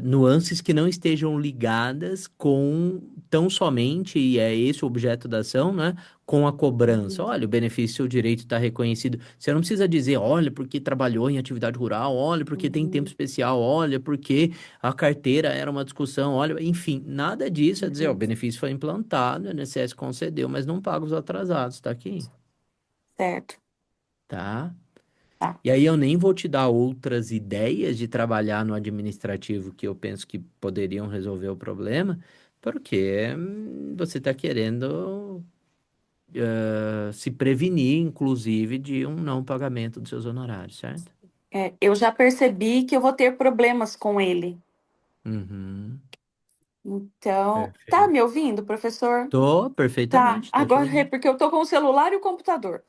nuances que não estejam ligadas com tão somente, e é esse o objeto da ação, né? Com a cobrança. Uhum. Olha, o benefício, o direito está reconhecido. Você não precisa dizer, olha, porque trabalhou em atividade rural, olha, porque tem tempo Uhum. especial, olha, porque a carteira era uma discussão, olha, enfim, nada disso é dizer, ó, o Uhum. benefício foi implantado, o INSS concedeu, mas não paga os atrasados, tá aqui, Certo. tá? Tá. E aí eu nem vou te dar outras ideias de trabalhar no administrativo que eu penso que poderiam resolver o problema, porque você está querendo se prevenir, inclusive, de um não pagamento dos seus honorários, certo? É, eu já percebi que eu vou ter problemas com ele. Uhum, Então, tá perfeito. me ouvindo, professor? Tô Tá. perfeitamente, tô te Agora é ouvindo. porque eu tô com o celular e o computador.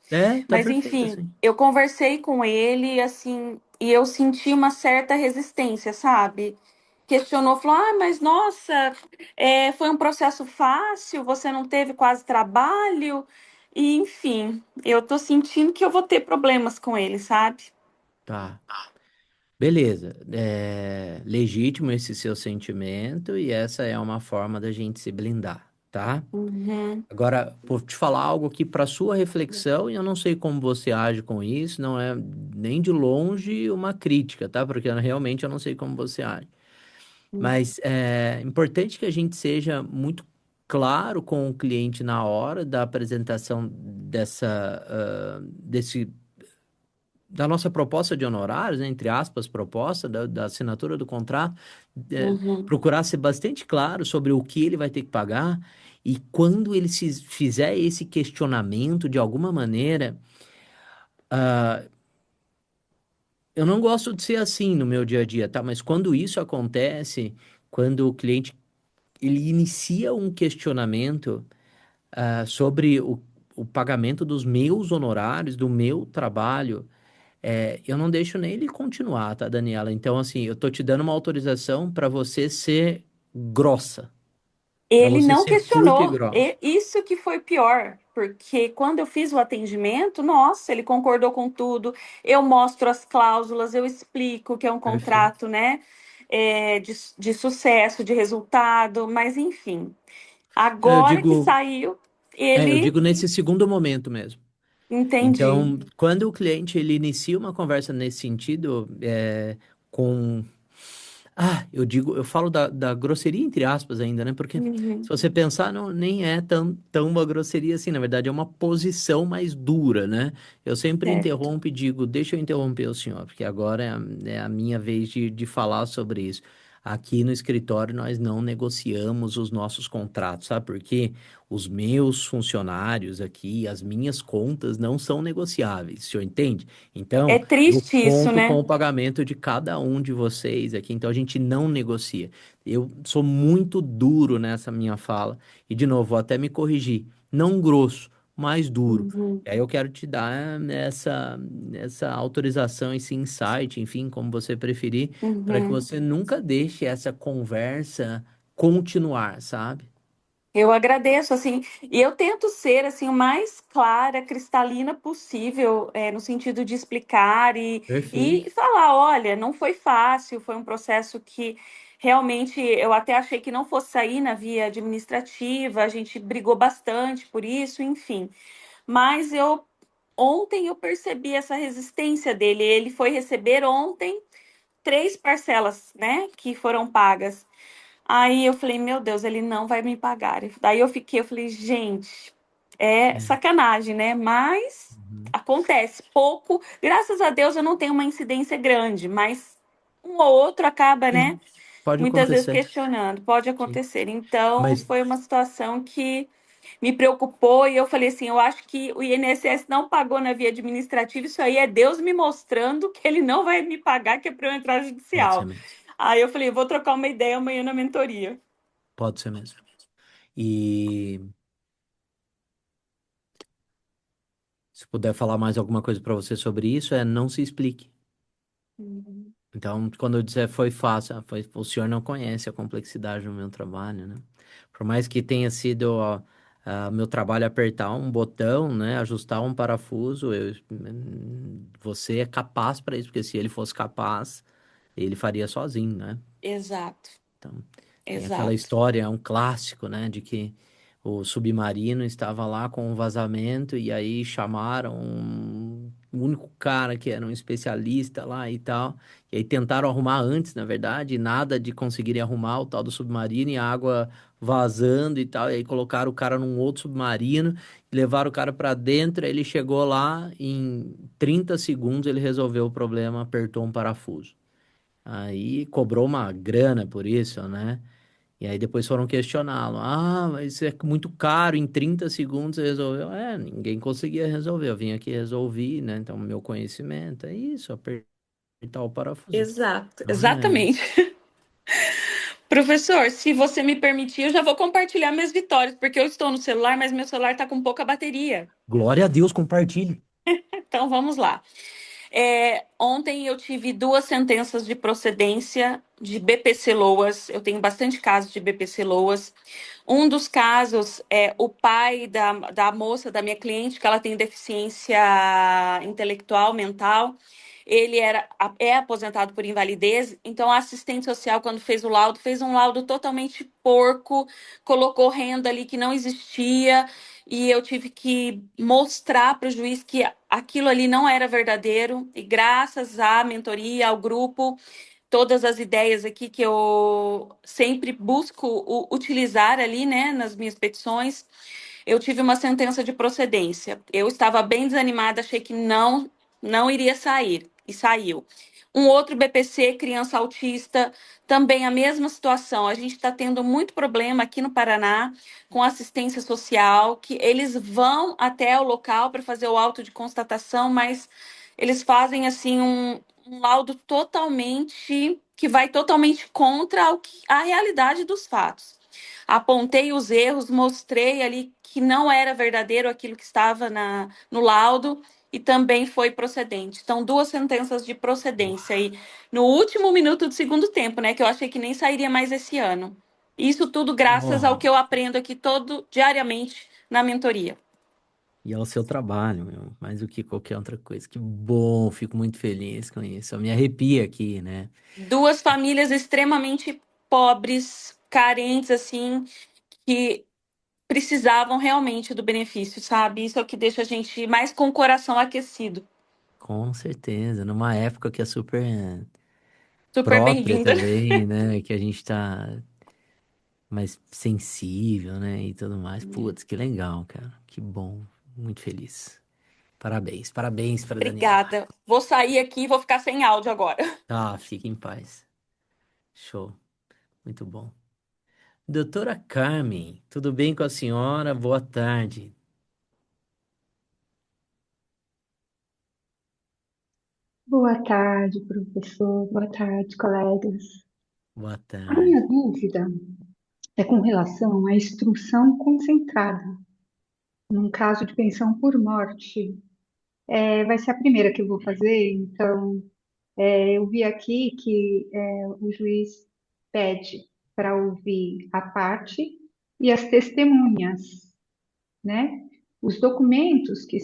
Tá Mas perfeito enfim, assim. eu conversei com ele, assim, e eu senti uma certa resistência, sabe? Questionou, falou: Ah, mas nossa, foi um processo fácil, você não teve quase trabalho. E, enfim, eu tô sentindo que eu vou ter problemas com ele, sabe? Tá. Beleza, é legítimo esse seu sentimento e essa é uma forma da gente se blindar, tá? Uhum, Agora, vou te falar algo aqui para sua reflexão, e eu não sei como você age com isso, não é nem de longe uma crítica, tá? Porque realmente eu não sei como você age. Mas é importante que a gente seja muito claro com o cliente na hora da apresentação da nossa proposta de honorários, né, entre aspas, proposta da assinatura do contrato, uhum. procurar ser bastante claro sobre o que ele vai ter que pagar e quando ele se fizer esse questionamento de alguma maneira, eu não gosto de ser assim no meu dia a dia, tá? Mas quando isso acontece, quando o cliente ele inicia um questionamento sobre o pagamento dos meus honorários, do meu trabalho, eu não deixo nem ele continuar, tá, Daniela? Então, assim, eu tô te dando uma autorização para você ser grossa, para Ele você não ser curta e questionou. grossa. Isso que foi pior, porque quando eu fiz o atendimento, nossa, ele concordou com tudo. Eu mostro as cláusulas, eu explico que é um Perfeito. contrato, né, de sucesso, de resultado, mas enfim. Eu Agora que digo, saiu, eu ele. digo nesse segundo momento mesmo. Entendi. Então, quando o cliente ele inicia uma conversa nesse sentido, com eu falo da grosseria entre aspas ainda, né? Porque se Uhum. você pensar, não, nem é tão uma grosseria assim, na verdade é uma posição mais dura, né? Eu sempre Certo. interrompo e digo, deixa eu interromper o senhor, porque agora é a minha vez de falar sobre isso. Aqui no escritório nós não negociamos os nossos contratos, sabe por quê? Os meus funcionários aqui, as minhas contas não são negociáveis, o senhor entende? É Então, eu triste isso, conto com né? o pagamento de cada um de vocês aqui, então a gente não negocia. Eu sou muito duro nessa minha fala. E, de novo, vou até me corrigir. Não grosso, mas duro. Uhum. E aí eu quero te dar essa autorização, esse insight, enfim, como você preferir, para que Uhum. você nunca deixe essa conversa continuar, sabe? Eu agradeço, assim, e eu tento ser, assim, o mais clara, cristalina possível, no sentido de explicar e Perfeito. falar, olha, não foi fácil, foi um processo que realmente eu até achei que não fosse sair na via administrativa, a gente brigou bastante por isso, enfim. Mas ontem eu percebi essa resistência dele, ele foi receber ontem 3 parcelas, né, que foram pagas. Aí eu falei, meu Deus, ele não vai me pagar. Daí eu falei, gente, é É. sacanagem, né? Mas Uhum. acontece pouco. Graças a Deus eu não tenho uma incidência grande, mas um ou outro acaba, né? Sim, pode Muitas vezes acontecer. questionando, pode Sim. acontecer. Então Mas foi uma situação que me preocupou e eu falei assim, eu acho que o INSS não pagou na via administrativa, isso aí é Deus me mostrando que ele não vai me pagar, que é para eu entrar pode ser judicial. mesmo. Aí eu falei, vou trocar uma ideia amanhã na mentoria. Pode ser mesmo. E se puder falar mais alguma coisa para você sobre isso, não se explique. Uhum. Então, quando eu disser foi fácil, o senhor não conhece a complexidade do meu trabalho, né? Por mais que tenha sido meu trabalho apertar um botão, né, ajustar um parafuso, você é capaz para isso, porque se ele fosse capaz, ele faria sozinho, né? Exato, Então, tem aquela exato. história, é um clássico, né, de que o submarino estava lá com um vazamento e aí chamaram o único cara que era um especialista lá e tal. E aí tentaram arrumar antes, na verdade, e nada de conseguirem arrumar o tal do submarino e a água vazando e tal. E aí colocaram o cara num outro submarino, levaram o cara para dentro. Aí ele chegou lá, em 30 segundos ele resolveu o problema, apertou um parafuso. Aí cobrou uma grana por isso, né? E aí depois foram questioná-lo. Ah, mas isso é muito caro, em 30 segundos você resolveu. Ninguém conseguia resolver. Eu vim aqui e resolvi, né? Então, meu conhecimento é isso, apertar o parafuso. Exato, Então, exatamente. Professor, se você me permitir, eu já vou compartilhar minhas vitórias, porque eu estou no celular, mas meu celular está com pouca bateria. glória a Deus, compartilhe. Então vamos lá. Ontem eu tive 2 sentenças de procedência de BPC Loas. Eu tenho bastante casos de BPC Loas. Um dos casos é o pai da moça, da minha cliente, que ela tem deficiência intelectual, mental. Ele é aposentado por invalidez, então a assistente social, quando fez o laudo, fez um laudo totalmente porco, colocou renda ali que não existia, e eu tive que mostrar para o juiz que aquilo ali não era verdadeiro, e graças à mentoria, ao grupo, todas as ideias aqui que eu sempre busco utilizar ali, né, nas minhas petições, eu tive uma sentença de procedência. Eu estava bem desanimada, achei que não iria sair, e saiu. Um outro BPC, criança autista, também a mesma situação. A gente está tendo muito problema aqui no Paraná com assistência social, que eles vão até o local para fazer o auto de constatação, mas eles fazem assim um laudo totalmente que vai totalmente contra a realidade dos fatos. Apontei os erros, mostrei ali que não era verdadeiro aquilo que estava no laudo e também foi procedente. Então, 2 sentenças de procedência aí no último minuto do segundo tempo, né? Que eu achei que nem sairia mais esse ano. Isso tudo graças ao que Oh, eu aprendo aqui todo diariamente na mentoria. e é o seu trabalho, meu, mais do que qualquer outra coisa. Que bom, fico muito feliz com isso. Eu me arrepia aqui, né? 2 famílias extremamente pobres, carentes, assim, que precisavam realmente do benefício, sabe? Isso é o que deixa a gente mais com o coração aquecido. Com certeza, numa época que é super Super própria bem-vinda. também, né? Que a gente tá mais sensível, né? E tudo mais. Putz, que legal, cara. Que bom. Muito feliz. Parabéns, parabéns para Daniela. Obrigada. Vou sair aqui e vou ficar sem áudio agora. Ah, fique em paz. Show. Muito bom. Doutora Carmen, tudo bem com a senhora? Boa tarde. Boa tarde, professor. Boa tarde, colegas. Boa A minha tarde. dúvida é com relação à instrução concentrada. Num caso de pensão por morte, vai ser a primeira que eu vou fazer, então eu vi aqui que o juiz pede para ouvir a parte e as testemunhas, né? Os documentos que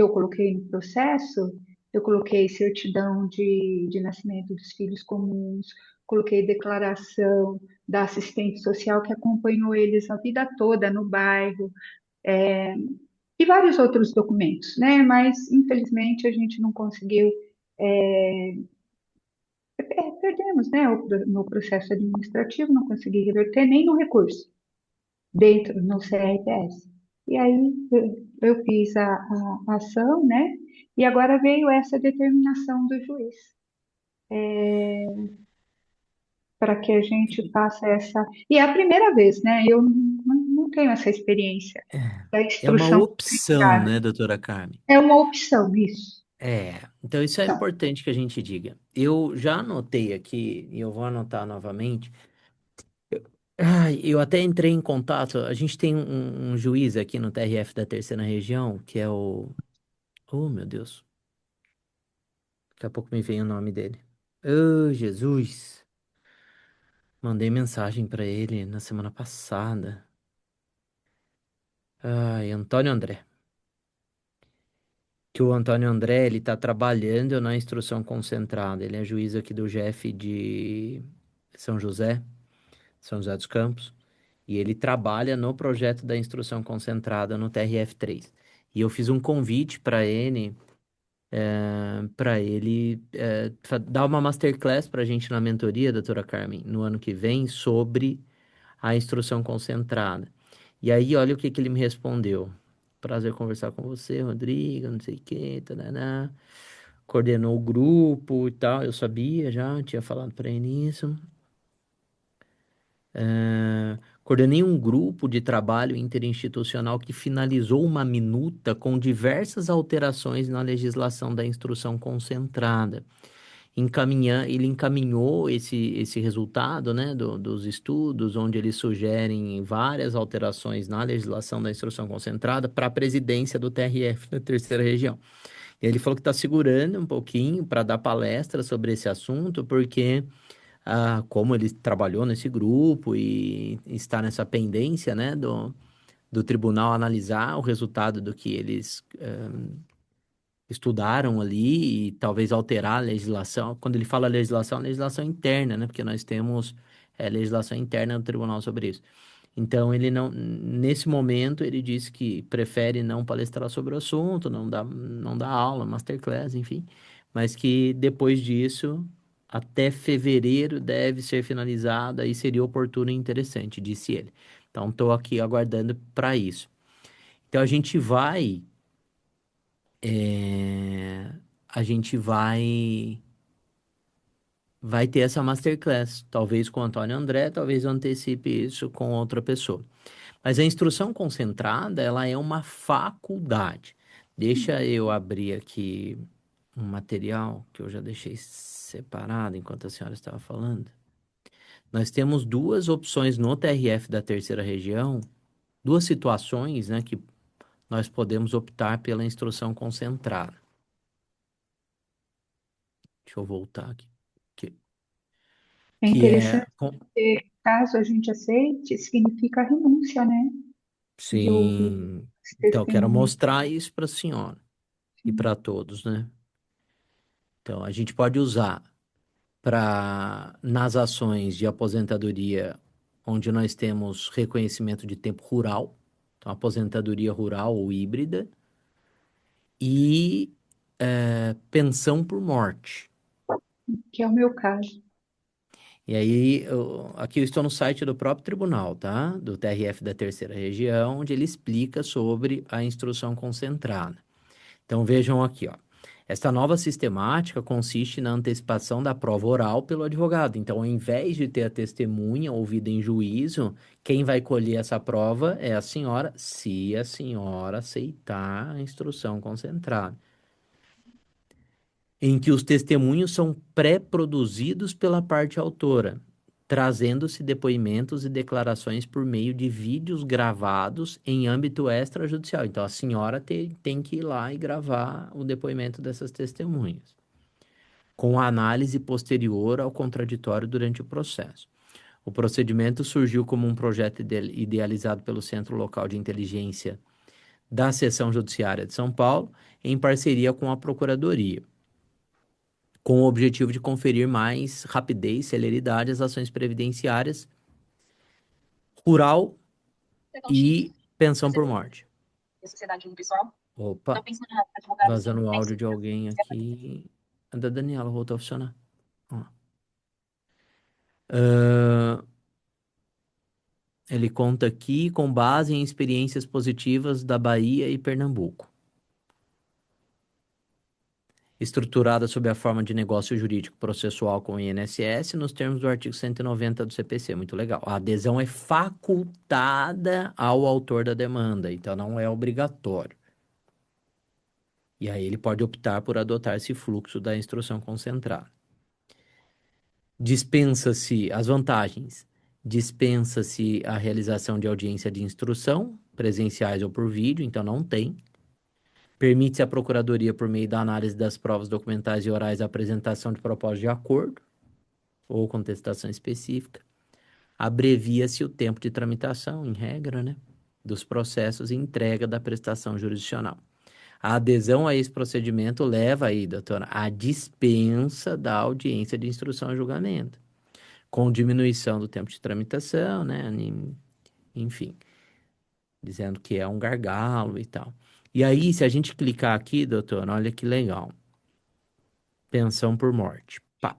eu coloquei no processo, eu coloquei certidão de nascimento dos filhos comuns, coloquei declaração da assistente social que acompanhou eles a vida toda no bairro, e vários outros documentos, né? Mas, infelizmente, a gente não conseguiu, perdemos, né? No processo administrativo, não consegui reverter nem no recurso, dentro no CRPS. E aí eu fiz a ação, né? E agora veio essa determinação do juiz para que a gente faça essa. E é a primeira vez, né? Eu não tenho essa experiência da É uma instrução opção, comunitária. né, doutora Carmen? É uma opção, isso. Então isso é Opção. importante que a gente diga. Eu já anotei aqui, e eu vou anotar novamente. Eu até entrei em contato. A gente tem um juiz aqui no TRF da Terceira Região, que é o. Oh, meu Deus. Daqui a pouco me vem o nome dele. Oh, Jesus. Mandei mensagem para ele na semana passada. Ai, Antônio André. Que o Antônio André, ele tá trabalhando na instrução concentrada. Ele é juiz aqui do GF de São José, São José dos Campos. E ele trabalha no projeto da instrução concentrada no TRF3. E eu fiz um convite para ele dar uma masterclass para a gente na mentoria, doutora Carmen, no ano que vem, sobre a instrução concentrada. E aí, olha o que que ele me respondeu. Prazer conversar com você, Rodrigo, não sei o que, taraná. Coordenou o grupo e tal, eu sabia já, tinha falado para ele isso. Coordenei um grupo de trabalho interinstitucional que finalizou uma minuta com diversas alterações na legislação da instrução concentrada. Ele encaminhou esse resultado, né, dos estudos, onde eles sugerem várias alterações na legislação da instrução concentrada para a presidência do TRF da Terceira Região. E ele falou que está segurando um pouquinho para dar palestra sobre esse assunto, porque como ele trabalhou nesse grupo e está nessa pendência, né, do tribunal analisar o resultado do que eles estudaram ali e talvez alterar a legislação. Quando ele fala legislação, é legislação interna, né, porque nós temos legislação interna do tribunal sobre isso. Então, ele não, nesse momento, ele disse que prefere não palestrar sobre o assunto, não dá aula, masterclass, enfim, mas que depois disso, até fevereiro, deve ser finalizada e seria oportuno e interessante, disse ele. Então, estou aqui aguardando para isso. Então, eh, a gente vai ter essa masterclass, talvez com o Antônio André, talvez eu antecipe isso com outra pessoa. Mas a instrução concentrada, ela é uma faculdade. Deixa eu abrir aqui um material que eu já deixei separado enquanto a senhora estava falando. Nós temos duas opções no TRF da Terceira Região, duas situações, né, que nós podemos optar pela instrução concentrada. Deixa eu voltar aqui. Que, É que é... interessante porque, caso a gente aceite, significa renúncia, né? De ouvir Sim. as Então, eu quero testemunhas. mostrar isso para a senhora e para todos, né? Então, a gente pode usar nas ações de aposentadoria onde nós temos reconhecimento de tempo rural, Então, aposentadoria rural ou híbrida e pensão por morte. Que é o meu caso. E aí, aqui eu estou no site do próprio tribunal, tá? Do TRF da Terceira Região, onde ele explica sobre a instrução concentrada. Então, vejam aqui, ó. Esta nova sistemática consiste na antecipação da prova oral pelo advogado. Então, ao invés de ter a testemunha ouvida em juízo, quem vai colher essa prova é a senhora, se a senhora aceitar a instrução concentrada, em que os testemunhos são pré-produzidos pela parte autora, trazendo-se depoimentos e declarações por meio de vídeos gravados em âmbito extrajudicial. Então, a senhora tem que ir lá e gravar o depoimento dessas testemunhas, com a análise posterior ao contraditório durante o processo. O procedimento surgiu como um projeto idealizado pelo Centro Local de Inteligência da Seção Judiciária de São Paulo, em parceria com a Procuradoria, com o objetivo de conferir mais rapidez e celeridade às ações previdenciárias rural e pensão por morte. Opa, vazando o áudio de alguém aqui. A da Daniela voltou a funcionar. Ó. Ele conta aqui com base em experiências positivas da Bahia e Pernambuco, estruturada sob a forma de negócio jurídico processual com o INSS, nos termos do artigo 190 do CPC. Muito legal. A adesão é facultada ao autor da demanda, então não é obrigatório. E aí ele pode optar por adotar esse fluxo da instrução concentrada. Dispensa-se as vantagens. Dispensa-se a realização de audiência de instrução, presenciais ou por vídeo, então não tem. Permite-se à Procuradoria, por meio da análise das provas documentais e orais, a apresentação de propósito de acordo ou contestação específica. Abrevia-se o tempo de tramitação, em regra, né, dos processos e entrega da prestação jurisdicional. A adesão a esse procedimento leva aí, doutora, à dispensa da audiência de instrução e julgamento, com diminuição do tempo de tramitação, né, enfim, dizendo que é um gargalo e tal. E aí, se a gente clicar aqui, doutor, olha que legal. Pensão por morte. Pá.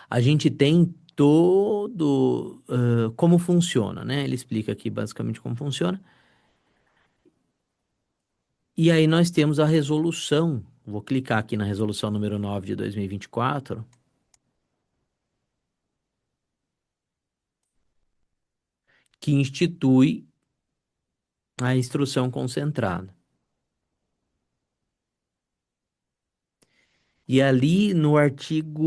A gente tem todo... como funciona, né? Ele explica aqui basicamente como funciona. E aí nós temos a resolução. Vou clicar aqui na resolução número 9 de 2024. Que institui a instrução concentrada. E ali no artigo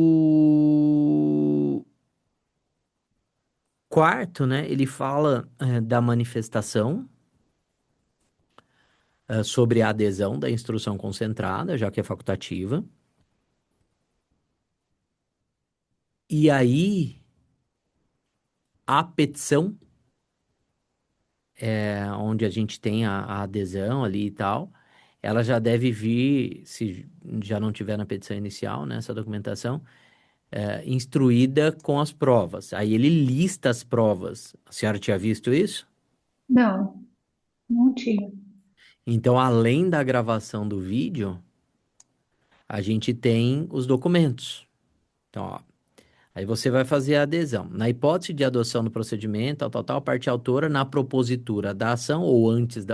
4º, né, ele fala da manifestação sobre a adesão da instrução concentrada, já que é facultativa. E aí, a petição, onde a gente tem a adesão ali e tal, ela já deve vir, se já não tiver na petição inicial, né, essa documentação, instruída com as provas. Aí ele lista as provas. A senhora tinha visto isso? Não, não tinha. Então, além da gravação do vídeo, a gente tem os documentos. Então, ó, aí você vai fazer a adesão. Na hipótese de adoção do procedimento, a parte autora, na propositura da ação ou antes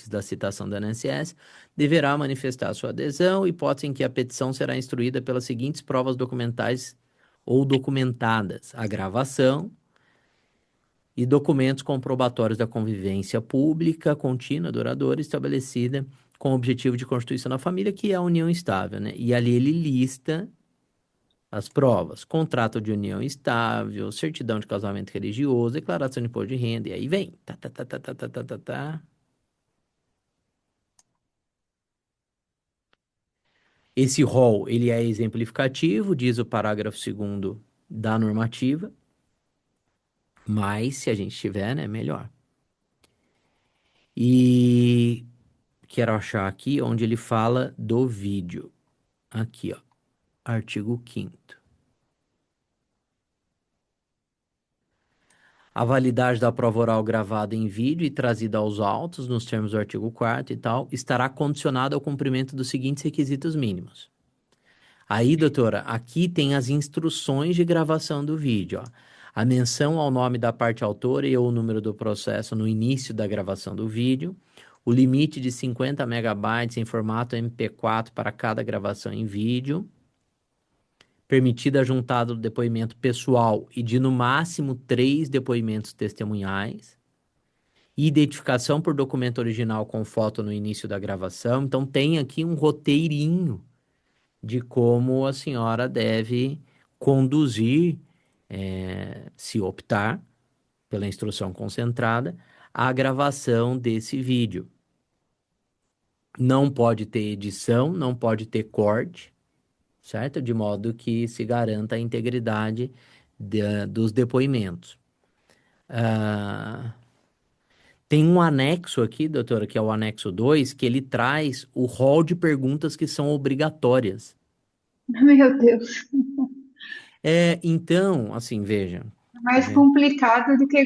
da citação do INSS, deverá manifestar sua adesão, hipótese em que a petição será instruída pelas seguintes provas documentais ou documentadas: a gravação e documentos comprobatórios da convivência pública, contínua, duradoura, estabelecida com o objetivo de constituição da família, que é a união estável, né? E ali ele lista as provas: contrato de união estável, certidão de casamento religioso, declaração de imposto de renda, e aí vem. Esse rol, ele é exemplificativo, diz o parágrafo 2º da normativa, mas se a gente tiver, né, melhor. E quero achar aqui onde ele fala do vídeo. Aqui, ó, artigo 5º. A validade da prova oral gravada em vídeo e trazida aos autos, nos termos do artigo 4º e tal, estará condicionada ao cumprimento dos seguintes requisitos mínimos. Aí, doutora, aqui tem as instruções de gravação do vídeo, ó. A menção ao nome da parte autora e o número do processo no início da gravação do vídeo, o limite de 50 megabytes em formato MP4 para cada gravação em vídeo, permitida a juntada do depoimento pessoal e de no máximo 3 depoimentos testemunhais, identificação por documento original com foto no início da gravação. Então tem aqui um roteirinho de como a senhora deve conduzir, se optar pela instrução concentrada, a gravação desse vídeo. Não pode ter edição, não pode ter corte, certo? De modo que se garanta a integridade dos depoimentos. Tem um anexo aqui, doutora, que é o anexo 2, que ele traz o rol de perguntas que são obrigatórias. Meu Deus, Então, assim, veja. é mais complicado do que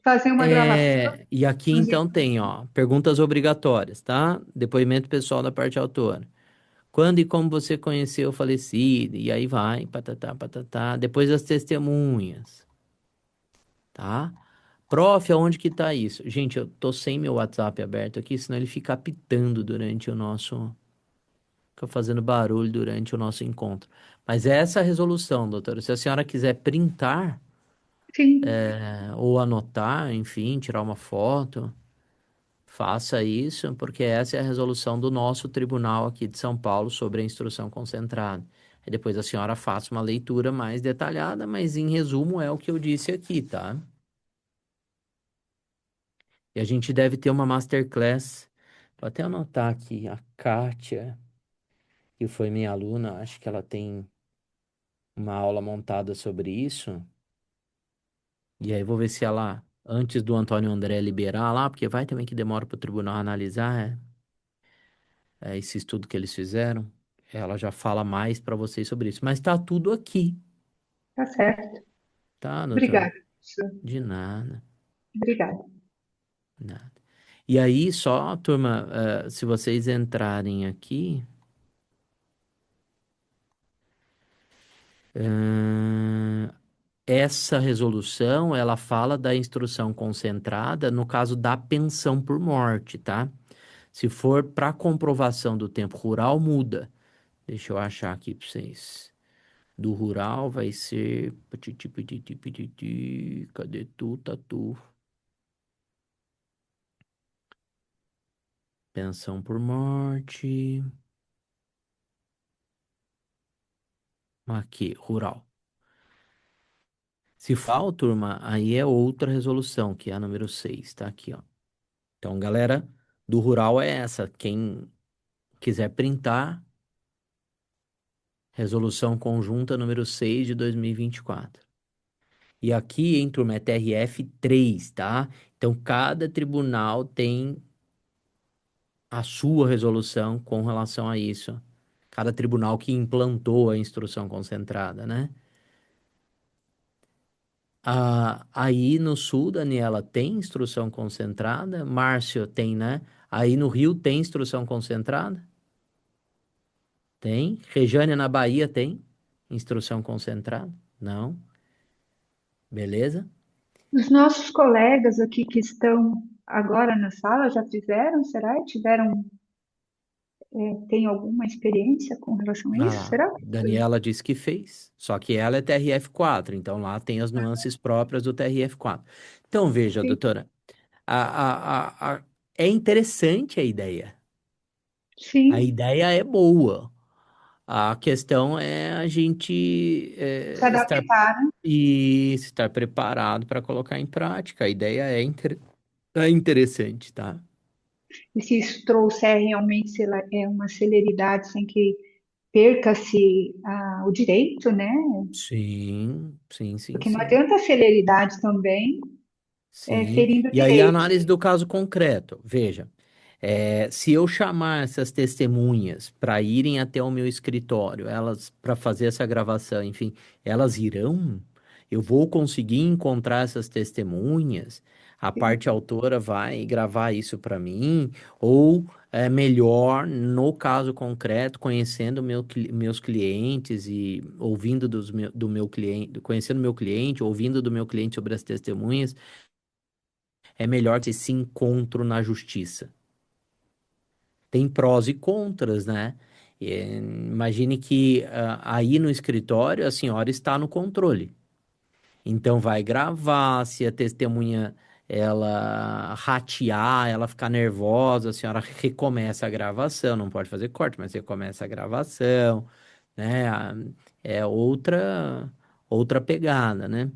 fazer uma gravação. E aqui então tem, ó, perguntas obrigatórias, tá? Depoimento pessoal da parte autora. Quando e como você conheceu o falecido? E aí vai, patatá, patatá. Depois as testemunhas, tá? Prof, aonde que tá isso? Gente, eu tô sem meu WhatsApp aberto aqui, senão ele fica apitando durante o nosso... Fica fazendo barulho durante o nosso encontro. Mas é essa a resolução, doutora. Se a senhora quiser printar, Sim, ou anotar, enfim, tirar uma foto, faça isso, porque essa é a resolução do nosso tribunal aqui de São Paulo sobre a instrução concentrada. Aí depois a senhora faça uma leitura mais detalhada, mas em resumo é o que eu disse aqui, tá? E a gente deve ter uma masterclass. Vou até anotar aqui, a Kátia, que foi minha aluna, acho que ela tem uma aula montada sobre isso. E aí vou ver se ela, antes do Antônio André liberar lá, porque vai também que demora para o tribunal analisar esse estudo que eles fizeram. Ela já fala mais para vocês sobre isso. Mas tá tudo aqui, tá certo. tá, doutora? Obrigada, professor. De nada, Obrigada. nada. E aí, só, turma, se vocês entrarem aqui, essa resolução, ela fala da instrução concentrada no caso da pensão por morte, tá? Se for para comprovação do tempo rural, muda. Deixa eu achar aqui para vocês. Do rural vai ser... Pititi, pititi, pititi. Cadê tu, tatu? Pensão por morte. Aqui, rural. Se for, turma, aí é outra resolução, que é a número 6, tá aqui, ó. Então, galera, do rural é essa. Quem quiser printar, resolução conjunta número 6 de 2024. E aqui, hein, turma, é TRF 3, tá? Então, cada tribunal tem a sua resolução com relação a isso. Cada tribunal que implantou a instrução concentrada, né? Aí no Sul, Daniela, tem instrução concentrada? Márcio, tem, né? Aí no Rio tem instrução concentrada? Tem. Rejane, na Bahia, tem instrução concentrada? Não. Beleza? Os nossos colegas aqui que estão agora na sala já fizeram, será? Tem alguma experiência com relação a Ah isso? lá, Será? Daniela disse que fez, só que ela é TRF4, então lá tem as nuances próprias do TRF4. Então veja, Sim, doutora, é interessante a ideia. A sim, ideia é boa. A questão é a gente se estar, adaptar, né? estar preparado para colocar em prática. A ideia é interessante, tá? E se isso trouxer realmente uma celeridade sem que perca-se o direito, né? Sim, sim, sim, Porque não sim. adianta celeridade também Sim. ferindo E aí a direitos. análise do caso concreto. Veja, se eu chamar essas testemunhas para irem até o meu escritório, elas para fazer essa gravação, enfim, elas irão? eu vou conseguir encontrar essas testemunhas, a Sim. parte autora vai gravar isso para mim, ou é melhor, no caso concreto, conhecendo meus clientes e ouvindo do meu cliente, conhecendo meu cliente, ouvindo do meu cliente sobre as testemunhas, é melhor ter esse encontro na justiça. Tem prós e contras, né? Imagine que aí no escritório a senhora está no controle. Então vai gravar, se a testemunha ela ratear, ela ficar nervosa, a senhora recomeça a gravação, não pode fazer corte, mas recomeça a gravação, né? É outra pegada, né?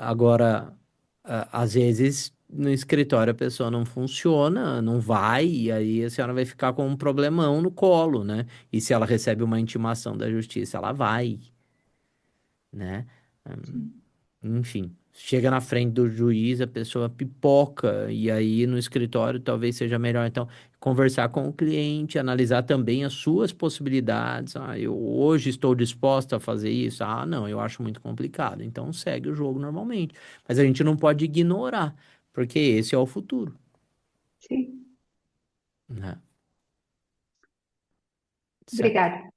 Agora, às vezes no escritório a pessoa não funciona, não vai, e aí a senhora vai ficar com um problemão no colo, né? E se ela recebe uma intimação da justiça, ela vai, né? Enfim, chega na frente do juiz, a pessoa pipoca, e aí no escritório talvez seja melhor, então, conversar com o cliente, analisar também as suas possibilidades. Ah, eu hoje estou disposta a fazer isso? Ah, não, eu acho muito complicado. Então, segue o jogo normalmente. Mas a gente não pode ignorar, porque esse é o futuro, Sim. né? Certo? Obrigada.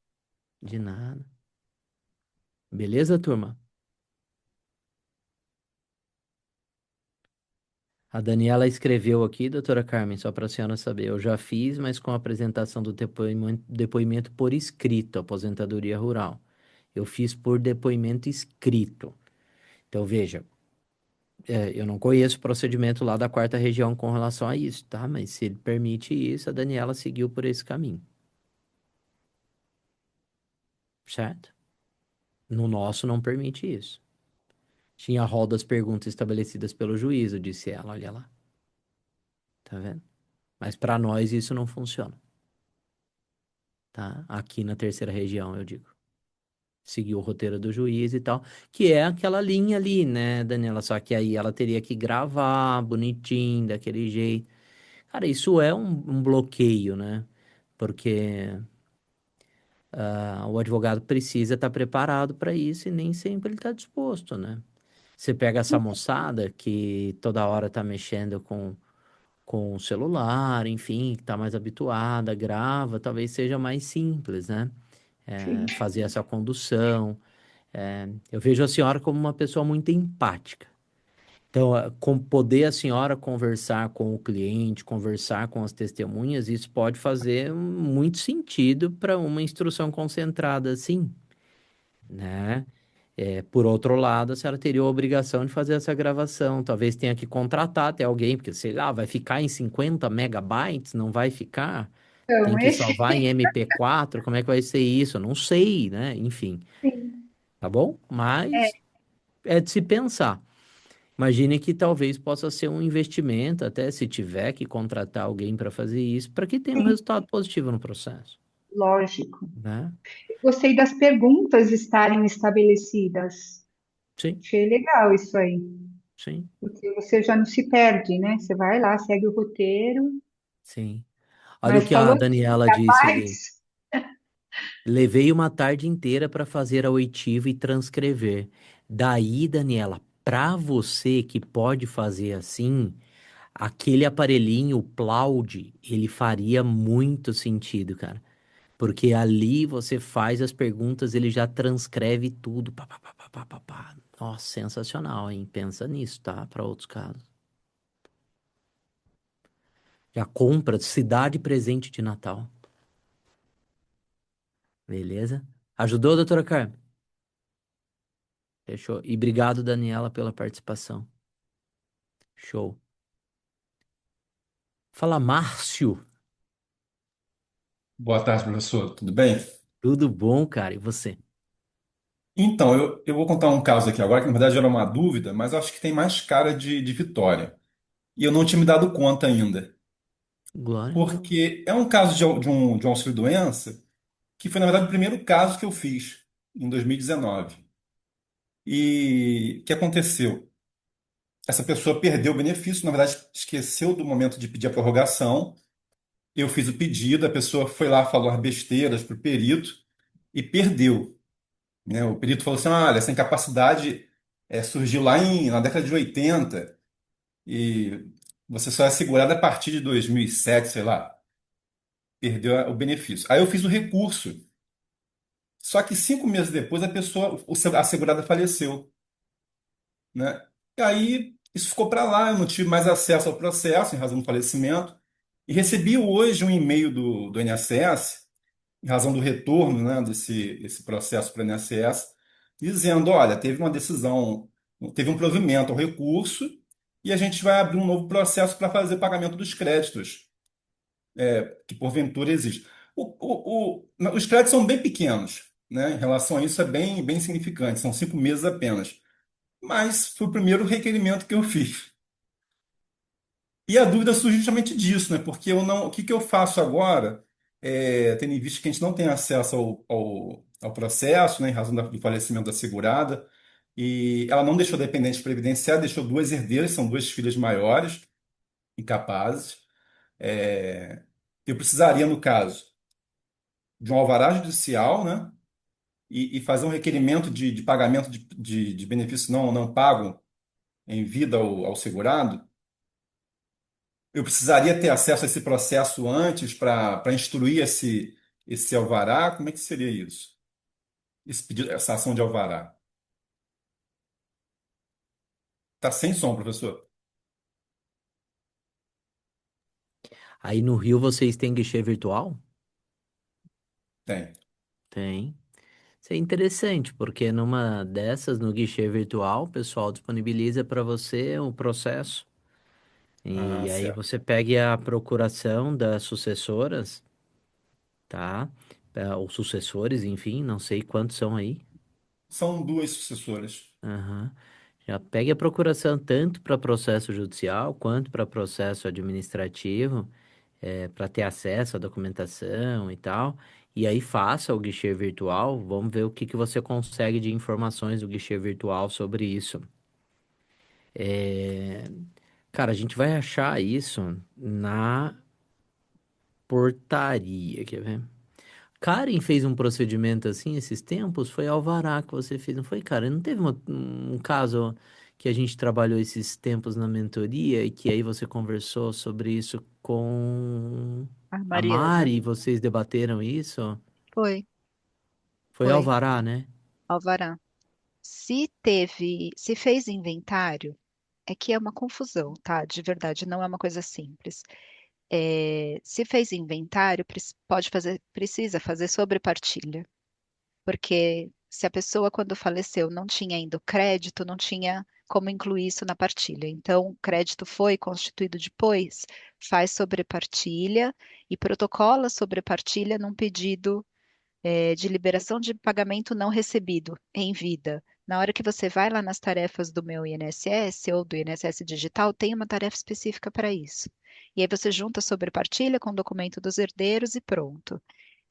De nada. Beleza, turma? A Daniela escreveu aqui, doutora Carmen, só para a senhora saber. Eu já fiz, mas com a apresentação do depoimento por escrito, aposentadoria rural. Eu fiz por depoimento escrito. Então, veja, eu não conheço o procedimento lá da quarta região com relação a isso, tá? Mas se ele permite isso, a Daniela seguiu por esse caminho, certo? No nosso não permite isso. Tinha rol das perguntas estabelecidas pelo juízo, disse ela, olha lá. Tá vendo? Mas para nós isso não funciona, tá? Aqui na terceira região, eu digo. Seguir o roteiro do juiz e tal, que é aquela linha ali, né, Daniela? Só que aí ela teria que gravar bonitinho, daquele jeito. Cara, isso é um bloqueio, né? Porque o advogado precisa estar preparado para isso e nem sempre ele está disposto, né? Você pega essa moçada que toda hora está mexendo com o celular, enfim, que está mais habituada, grava, talvez seja mais simples, né? Sim. Fazer essa condução. Eu vejo a senhora como uma pessoa muito empática. Então, com poder a senhora conversar com o cliente, conversar com as testemunhas, isso pode fazer muito sentido para uma instrução concentrada assim, né? Por outro lado, a senhora teria a obrigação de fazer essa gravação. Talvez tenha que contratar até alguém, porque, sei lá, vai ficar em 50 megabytes? Não vai ficar? Tem Então, que esse, salvar em MP4? Como é que vai ser isso? Eu não sei, né? Enfim, sim. tá bom? É, Mas é de se pensar. Imagine que talvez possa ser um investimento, até se tiver que contratar alguém para fazer isso, para que tenha um sim, resultado positivo no processo, lógico. né? Gostei das perguntas estarem estabelecidas. Sim, Achei legal isso aí, sim, porque você já não se perde, né? Você vai lá, segue o roteiro, sim. Olha o mas que a falou de Daniela disse ali. gigabytes, Levei uma tarde inteira para fazer a oitiva e transcrever. Daí, Daniela, para você que pode fazer assim, aquele aparelhinho, o Plaude, ele faria muito sentido, cara. Porque ali você faz as perguntas, ele já transcreve tudo. Pá, pá, pá, pá, pá, pá, pá. Nossa, sensacional, hein? Pensa nisso, tá? Para outros casos. Já compra cidade presente de Natal. Beleza? Ajudou, doutora Carmen? Fechou. E obrigado, Daniela, pela participação. Show. Fala, Márcio. Boa tarde, professor. Tudo bem? Tudo bom, cara? E você? Então, eu vou contar um caso aqui agora, que na verdade era uma dúvida, mas eu acho que tem mais cara de vitória. E eu não tinha me dado conta ainda. Glória a Deus. Porque é um caso de um auxílio-doença, que foi, na verdade, o primeiro caso que eu fiz, em 2019. E o que aconteceu? Essa pessoa perdeu o benefício, na verdade, esqueceu do momento de pedir a prorrogação. Eu fiz o pedido, a pessoa foi lá, falou as besteiras para o perito e perdeu, né? O perito falou assim: olha, essa incapacidade surgiu lá na década de 80 e você só é segurado a partir de 2007, sei lá, perdeu o benefício. Aí eu fiz o recurso, só que 5 meses depois a pessoa, a segurada faleceu, né? E aí isso ficou para lá, eu não tive mais acesso ao processo em razão do falecimento e recebi hoje um e-mail do INSS em razão do retorno, né, desse processo para o INSS, dizendo, olha, teve uma decisão, teve um provimento ao recurso e a gente vai abrir um novo processo para fazer pagamento dos créditos, que porventura existe. Os créditos são bem pequenos, né? Em relação a isso é bem insignificante, são 5 meses apenas. Mas foi o primeiro requerimento que eu fiz. E a dúvida surge justamente disso, né? Porque eu não, o que que eu faço agora, tendo em vista que a gente não tem acesso ao processo, né, em razão do falecimento da segurada, e ela não deixou dependente previdenciária, deixou duas herdeiras, são duas filhas maiores, incapazes. É, eu precisaria, no caso, de um alvará judicial, né, e fazer um requerimento de pagamento de benefício não pago em vida ao segurado. Eu precisaria ter acesso a esse processo antes para instruir esse alvará? Como é que seria isso? Essa ação de alvará? Tá sem som, professor? Aí no Rio vocês têm guichê virtual? Tem. Tem. Isso é interessante, porque numa dessas, no guichê virtual, o pessoal disponibiliza para você o processo. Ah, E aí certo. você pega a procuração das sucessoras, tá? Ou sucessores, enfim, não sei quantos são aí. São duas sucessoras. Aham. Já pegue a procuração tanto para processo judicial quanto para processo administrativo, para ter acesso à documentação e tal. E aí faça o guichê virtual. Vamos ver o que que você consegue de informações do guichê virtual sobre isso. É, Cara, a gente vai achar isso na portaria, quer ver? Karen fez um procedimento assim esses tempos, foi alvará que você fez, não foi, Karen? Não teve um caso que a gente trabalhou esses tempos na mentoria e que aí você conversou sobre isso com A a Mariana. Mari e vocês debateram isso? Foi, Foi foi. alvará, né? Alvará. Se fez inventário, é que é uma confusão, tá? De verdade, não é uma coisa simples. Se fez inventário, pode fazer, precisa fazer sobrepartilha, porque se a pessoa, quando faleceu, não tinha ainda o crédito, não tinha como incluir isso na partilha. Então, o crédito foi constituído depois, faz sobrepartilha e protocola sobrepartilha num pedido de liberação de pagamento não recebido em vida. Na hora que você vai lá nas tarefas do meu INSS ou do INSS Digital, tem uma tarefa específica para isso. E aí você junta sobrepartilha com o documento dos herdeiros e pronto.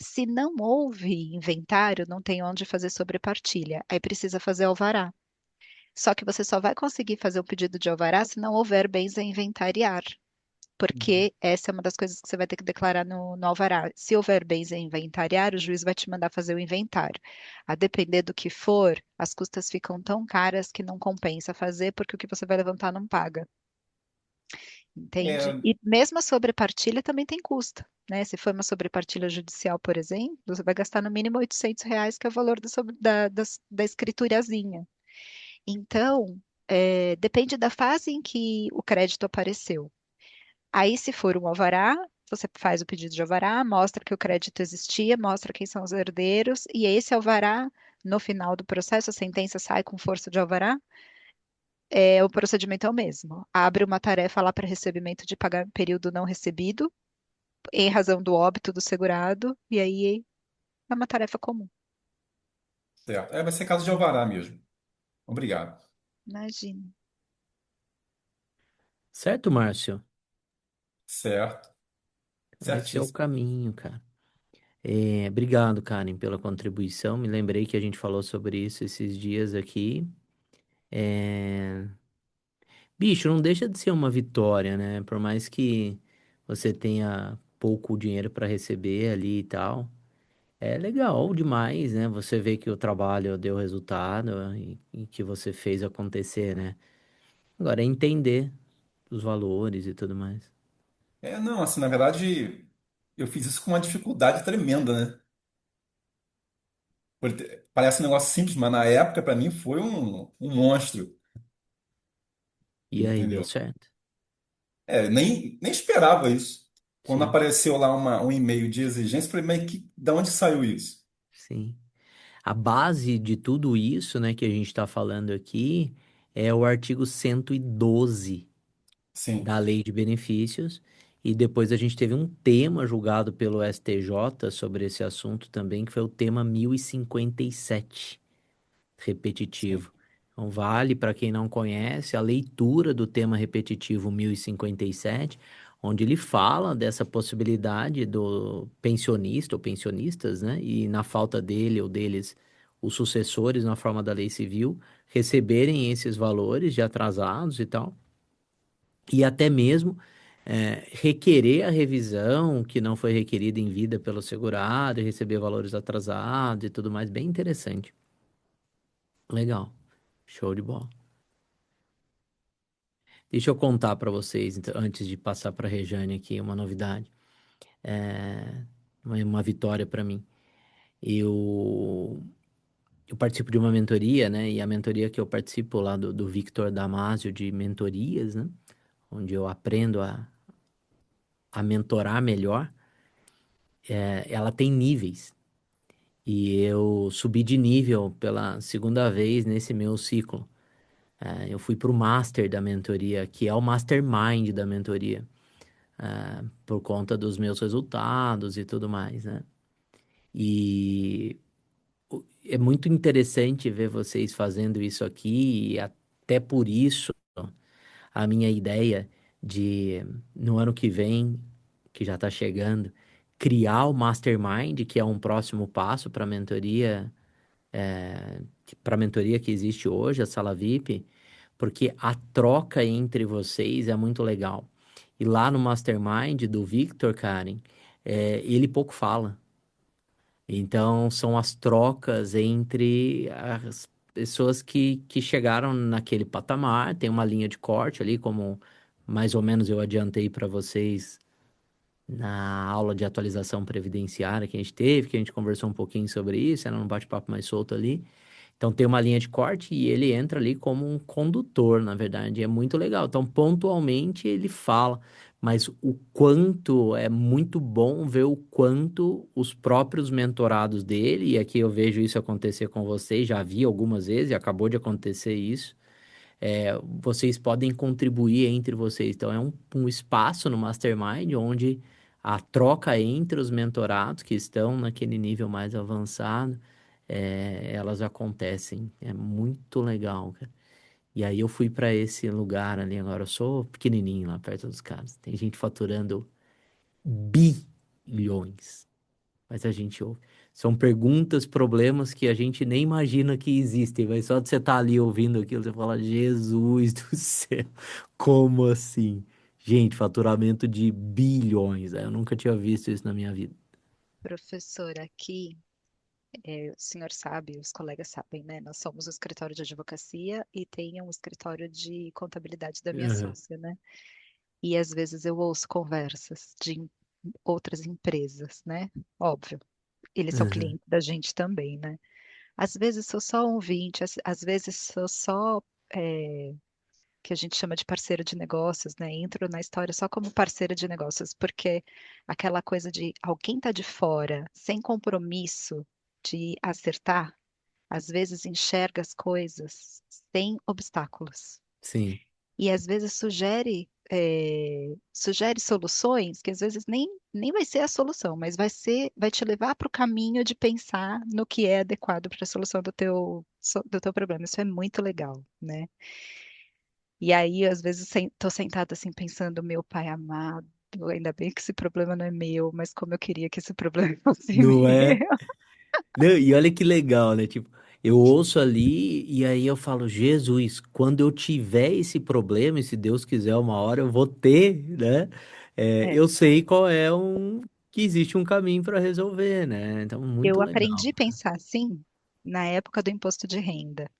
Se não houve inventário, não tem onde fazer sobrepartilha. Aí precisa fazer alvará. Só que você só vai conseguir fazer o pedido de alvará se não houver bens a inventariar, Uhum. porque essa é uma das coisas que você vai ter que declarar no alvará. Se houver bens a inventariar, o juiz vai te mandar fazer o inventário. A depender do que for, as custas ficam tão caras que não compensa fazer, porque o que você vai levantar não paga, entende? É, E mesmo a sobrepartilha também tem custo, né? Se for uma sobrepartilha judicial, por exemplo, você vai gastar no mínimo R$ 800, que é o valor da escriturazinha. Então, depende da fase em que o crédito apareceu. Aí, se for um alvará, você faz o pedido de alvará, mostra que o crédito existia, mostra quem são os herdeiros, e esse alvará, no final do processo, a sentença sai com força de alvará, o procedimento é o mesmo. Abre uma tarefa lá para recebimento de pagar período não recebido, em razão do óbito do segurado, e aí é uma tarefa comum. certo. Vai ser caso de alvará mesmo. Obrigado. Imagina. Certo, Márcio? Certo. Esse é o Certíssimo. caminho, cara. Obrigado, Karen, pela contribuição. Me lembrei que a gente falou sobre isso esses dias aqui. É, Bicho, não deixa de ser uma vitória, né? Por mais que você tenha pouco dinheiro para receber ali e tal. É legal demais, né? Você vê que o trabalho deu resultado e que você fez acontecer, né? Agora é entender os valores e tudo mais. Não, assim, na verdade, eu fiz isso com uma dificuldade tremenda, né? Parece um negócio simples, mas na época, para mim, foi um monstro, E aí, deu entendeu? certo? Nem esperava isso. Quando Sim, apareceu lá um e-mail de exigência, eu falei, mas da onde saiu isso? sim. A base de tudo isso, né, que a gente está falando aqui é o artigo 112 Sim, da Lei de Benefícios. E depois a gente teve um tema julgado pelo STJ sobre esse assunto também, que foi o tema 1057 sim. repetitivo. Então, vale para quem não conhece a leitura do tema repetitivo 1057, onde ele fala dessa possibilidade do pensionista ou pensionistas, né? E na falta dele ou deles, os sucessores na forma da lei civil, receberem esses valores de atrasados e tal, e até mesmo requerer a revisão que não foi requerida em vida pelo segurado e receber valores atrasados e tudo mais, bem interessante. Legal. Show de bola. Deixa eu contar para vocês, então, antes de passar para a Rejane aqui, uma novidade. É uma vitória para mim. Eu, eu participo de uma mentoria, né? E a mentoria que eu participo lá do Victor Damasio de mentorias, né? Onde eu aprendo a mentorar melhor. Ela tem níveis. E eu subi de nível pela segunda vez nesse meu ciclo. Eu fui para o Master da mentoria, que é o Mastermind da mentoria. Por conta dos meus resultados e tudo mais, né? E é muito interessante ver vocês fazendo isso aqui, e até por isso a minha ideia de, no ano que vem, que já está chegando, criar o Mastermind, que é um próximo passo para a mentoria que existe hoje, a Sala VIP, porque a troca entre vocês é muito legal. E lá no Mastermind do Victor, Karen, ele pouco fala. Então, são as trocas entre as pessoas que chegaram naquele patamar. Tem uma linha de corte ali, como mais ou menos eu adiantei para vocês na aula de atualização previdenciária que a gente teve, que a gente conversou um pouquinho sobre isso, era um bate-papo mais solto ali. Então tem uma linha de corte e ele entra ali como um condutor, na verdade, é muito legal. Então, pontualmente ele fala, mas o quanto é muito bom ver o quanto os próprios mentorados dele, e aqui eu vejo isso acontecer com vocês, já vi algumas vezes e acabou de acontecer isso. Vocês podem contribuir entre vocês. Então, é um espaço no Mastermind onde a troca entre os mentorados que estão naquele nível mais avançado, elas acontecem. É muito legal, cara. E aí eu fui para esse lugar ali agora. Eu sou pequenininho lá perto dos caras. Tem gente faturando bilhões. Mas a gente ouve. São perguntas, problemas que a gente nem imagina que existem, mas só de você estar ali ouvindo aquilo, você fala, Jesus do céu, como assim? Gente, faturamento de bilhões, eu nunca tinha visto isso na minha vida. Professor, aqui, o senhor sabe, os colegas sabem, né? Nós somos o escritório de advocacia e tem um escritório de contabilidade da minha Aham, sócia, né? E às vezes eu ouço conversas de outras empresas, né? Óbvio, eles são aham, clientes da gente também, né? Às vezes sou só um ouvinte, às vezes sou só que a gente chama de parceiro de negócios, né? Entro na história só como parceira de negócios, porque aquela coisa de alguém tá de fora, sem compromisso de acertar, às vezes enxerga as coisas sem obstáculos. sim, E às vezes sugere soluções que às vezes nem vai ser a solução, mas vai te levar para o caminho de pensar no que é adequado para a solução do teu problema. Isso é muito legal, né? E aí, às vezes, tô sentada assim pensando, meu pai amado, ainda bem que esse problema não é meu, mas como eu queria que esse problema fosse não é? meu. Não, e olha que legal, né? Tipo, eu ouço ali e aí eu falo, Jesus, quando eu tiver esse problema, e se Deus quiser uma hora eu vou ter, né? É, Eu sei qual é um. que existe um caminho para resolver, né? Então, muito Eu legal. aprendi a pensar assim na época do imposto de renda,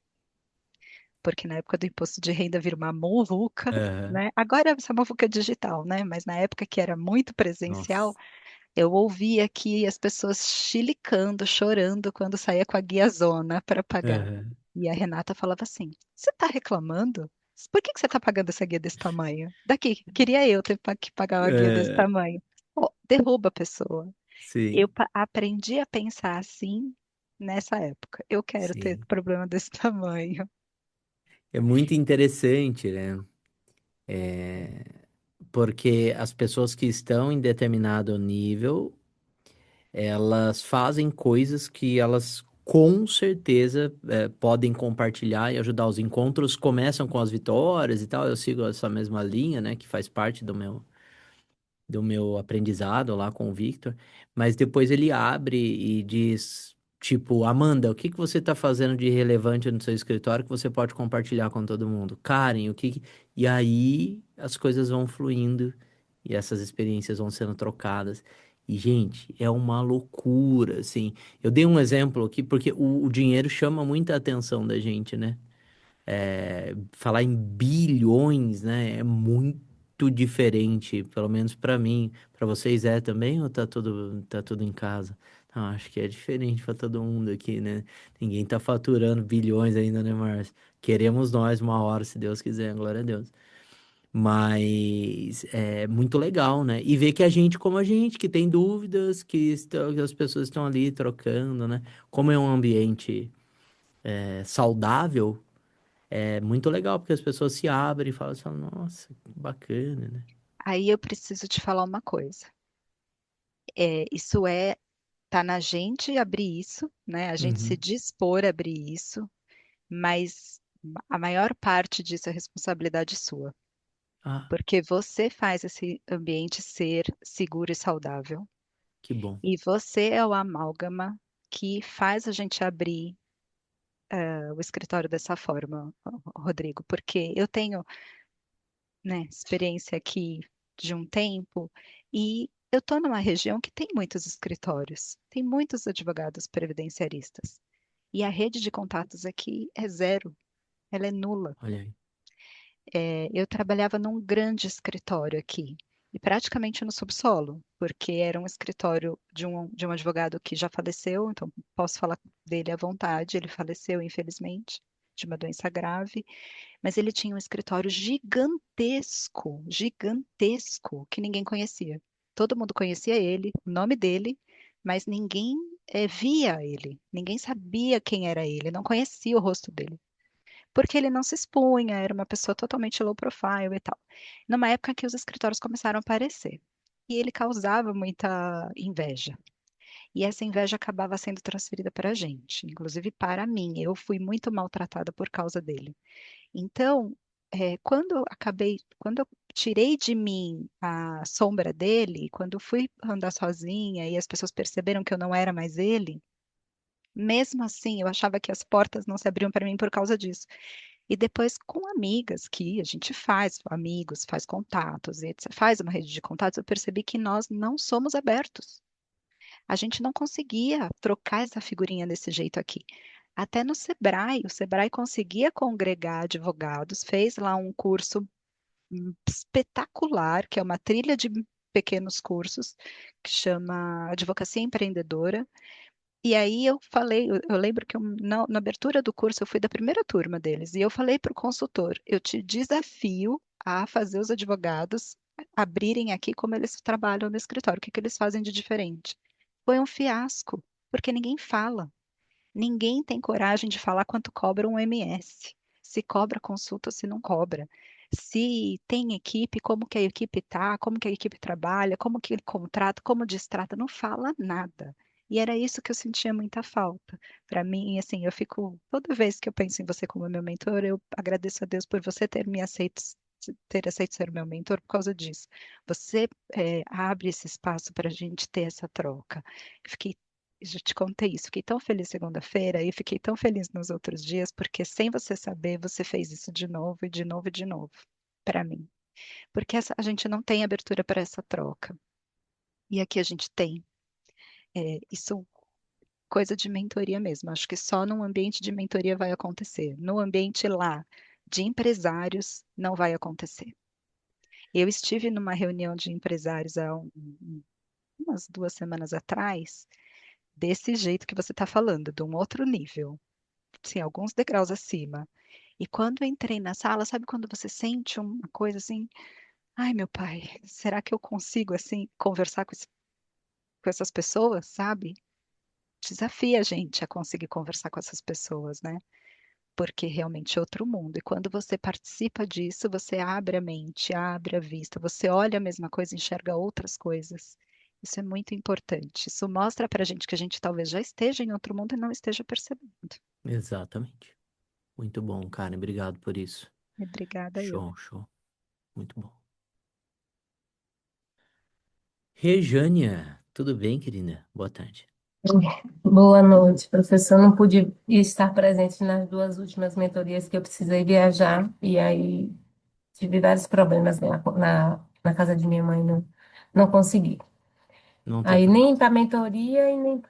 porque na época do imposto de renda vira uma muvuca, Aham. né? Agora essa muvuca é digital, né? Mas na época que era muito presencial, Nossa. eu ouvia aqui as pessoas chilicando, chorando quando saía com a guiazona para pagar. Aham. E a Renata falava assim: Você está reclamando? Por que que você está pagando essa guia desse tamanho? Daqui, queria eu ter que pagar uma guia desse É, tamanho. Pô, derruba a pessoa. sim, Aprendi a pensar assim nessa época. Eu quero ter sim. problema desse tamanho. É muito interessante, né? É, porque as pessoas que estão em determinado nível, elas fazem coisas que elas com certeza podem compartilhar e ajudar. Os encontros começam com as vitórias e tal. Eu sigo essa mesma linha, né? Que faz parte do meu aprendizado lá com o Victor, mas depois ele abre e diz, tipo, Amanda, o que que você está fazendo de relevante no seu escritório que você pode compartilhar com todo mundo? Karen, o que que... E aí as coisas vão fluindo e essas experiências vão sendo trocadas. E, gente, é uma loucura, assim. Eu dei um exemplo aqui porque o dinheiro chama muita atenção da gente, né? Falar em bilhões, né, é muito diferente, pelo menos para mim. Para vocês é também ou tá tudo em casa? Não, acho que é diferente para todo mundo aqui, né? Ninguém tá faturando bilhões ainda, né, Márcio? Queremos nós uma hora, se Deus quiser, glória a Deus. Mas é muito legal, né? E ver que a gente, como a gente, que tem dúvidas, que as pessoas estão ali trocando, né? Como é um ambiente saudável, é muito legal, porque as pessoas se abrem e falam assim, nossa, que bacana, né? Aí eu preciso te falar uma coisa. Isso tá na gente abrir isso, né? A gente se Uhum. dispor a abrir isso, mas a maior parte disso é responsabilidade sua, Ah, porque você faz esse ambiente ser seguro e saudável, que bom. e você é o amálgama que faz a gente abrir o escritório dessa forma, Rodrigo, porque eu tenho, né, experiência aqui de um tempo e eu estou numa região que tem muitos escritórios, tem muitos advogados previdenciaristas. E a rede de contatos aqui é zero, ela é nula. Olha aí. Eu trabalhava num grande escritório aqui, e praticamente no subsolo, porque era um escritório de um advogado que já faleceu, então posso falar dele à vontade. Ele faleceu, infelizmente, de uma doença grave, mas ele tinha um escritório gigantesco, gigantesco, que ninguém conhecia. Todo mundo conhecia ele, o nome dele, mas ninguém via ele, ninguém sabia quem era ele, não conhecia o rosto dele porque ele não se expunha, era uma pessoa totalmente low profile e tal. Numa época que os escritórios começaram a aparecer. E ele causava muita inveja. E essa inveja acabava sendo transferida para a gente, inclusive para mim. Eu fui muito maltratada por causa dele. Então, quando eu tirei de mim a sombra dele, quando eu fui andar sozinha e as pessoas perceberam que eu não era mais ele, mesmo assim, eu achava que as portas não se abriam para mim por causa disso. E depois com amigas, que a gente faz amigos, faz contatos, e etc., faz uma rede de contatos, eu percebi que nós não somos abertos. A gente não conseguia trocar essa figurinha desse jeito aqui. Até no Sebrae, o Sebrae conseguia congregar advogados, fez lá um curso espetacular, que é uma trilha de pequenos cursos, que chama Advocacia Empreendedora. E aí eu falei, eu lembro que na abertura do curso eu fui da primeira turma deles, e eu falei para o consultor, eu te desafio a fazer os advogados abrirem aqui como eles trabalham no escritório, o que que eles fazem de diferente. Foi um fiasco, porque ninguém fala. Ninguém tem coragem de falar quanto cobra um MS. Se cobra consulta ou se não cobra. Se tem equipe, como que a equipe tá, como que a equipe trabalha, como que ele contrata, como destrata, não fala nada. E era isso que eu sentia muita falta. Para mim, assim, eu fico, toda vez que eu penso em você como meu mentor, eu agradeço a Deus por você ter aceito ser meu mentor por causa disso. Você abre esse espaço para a gente ter essa troca. Eu fiquei já te contei isso. Fiquei tão feliz segunda-feira e fiquei tão feliz nos outros dias, porque sem você saber, você fez isso de novo e de novo e de novo para mim. Porque a gente não tem abertura para essa troca. E aqui a gente tem. Isso coisa de mentoria mesmo. Acho que só num ambiente de mentoria vai acontecer. No ambiente lá de empresários, não vai acontecer. Eu estive numa reunião de empresários há umas 2 semanas atrás, desse jeito que você está falando, de um outro nível, sim, alguns degraus acima. E quando eu entrei na sala, sabe quando você sente uma coisa assim, ai meu pai, será que eu consigo assim conversar com essas pessoas, sabe? Desafia a gente a conseguir conversar com essas pessoas, né? Porque realmente é outro mundo. E quando você participa disso, você abre a mente, abre a vista, você olha a mesma coisa, e enxerga outras coisas. Isso é muito importante. Isso mostra pra gente que a gente talvez já esteja em outro mundo e não esteja percebendo. Exatamente. Muito bom, Karen. Obrigado por isso. Obrigada eu. Show, show. Muito bom. Rejânia, tudo bem, querida? Boa tarde. Boa noite, professor. Não pude estar presente nas duas últimas mentorias que eu precisei viajar, e aí tive vários problemas na casa de minha mãe, não consegui. Não tem Aí problema. nem para a mentoria e nem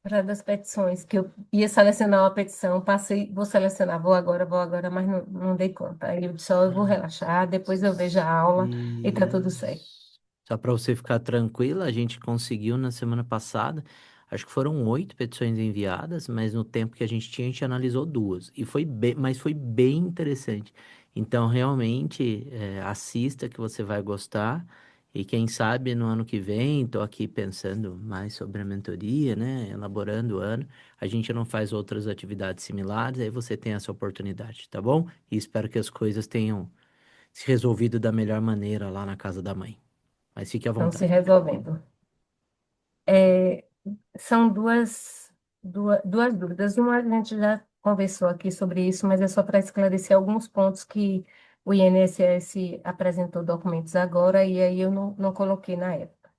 para das petições, que eu ia selecionar uma petição, passei, vou agora, mas não dei conta. Aí eu disse, ó, eu vou relaxar, depois eu vejo a aula e tá tudo certo. Isso. Só para você ficar tranquila, a gente conseguiu na semana passada, acho que foram 8 petições enviadas, mas no tempo que a gente analisou duas. E foi bem, mas foi bem interessante. Então, realmente, assista que você vai gostar. E quem sabe no ano que vem, estou aqui pensando mais sobre a mentoria, né? Elaborando o ano. A gente não faz outras atividades similares, aí você tem essa oportunidade, tá bom? E espero que as coisas tenham se resolvido da melhor maneira lá na casa da mãe. Mas fique à Estão se vontade. resolvendo. É, são duas dúvidas. Uma, a gente já conversou aqui sobre isso, mas é só para esclarecer alguns pontos que o INSS apresentou documentos agora, e aí eu não coloquei na época.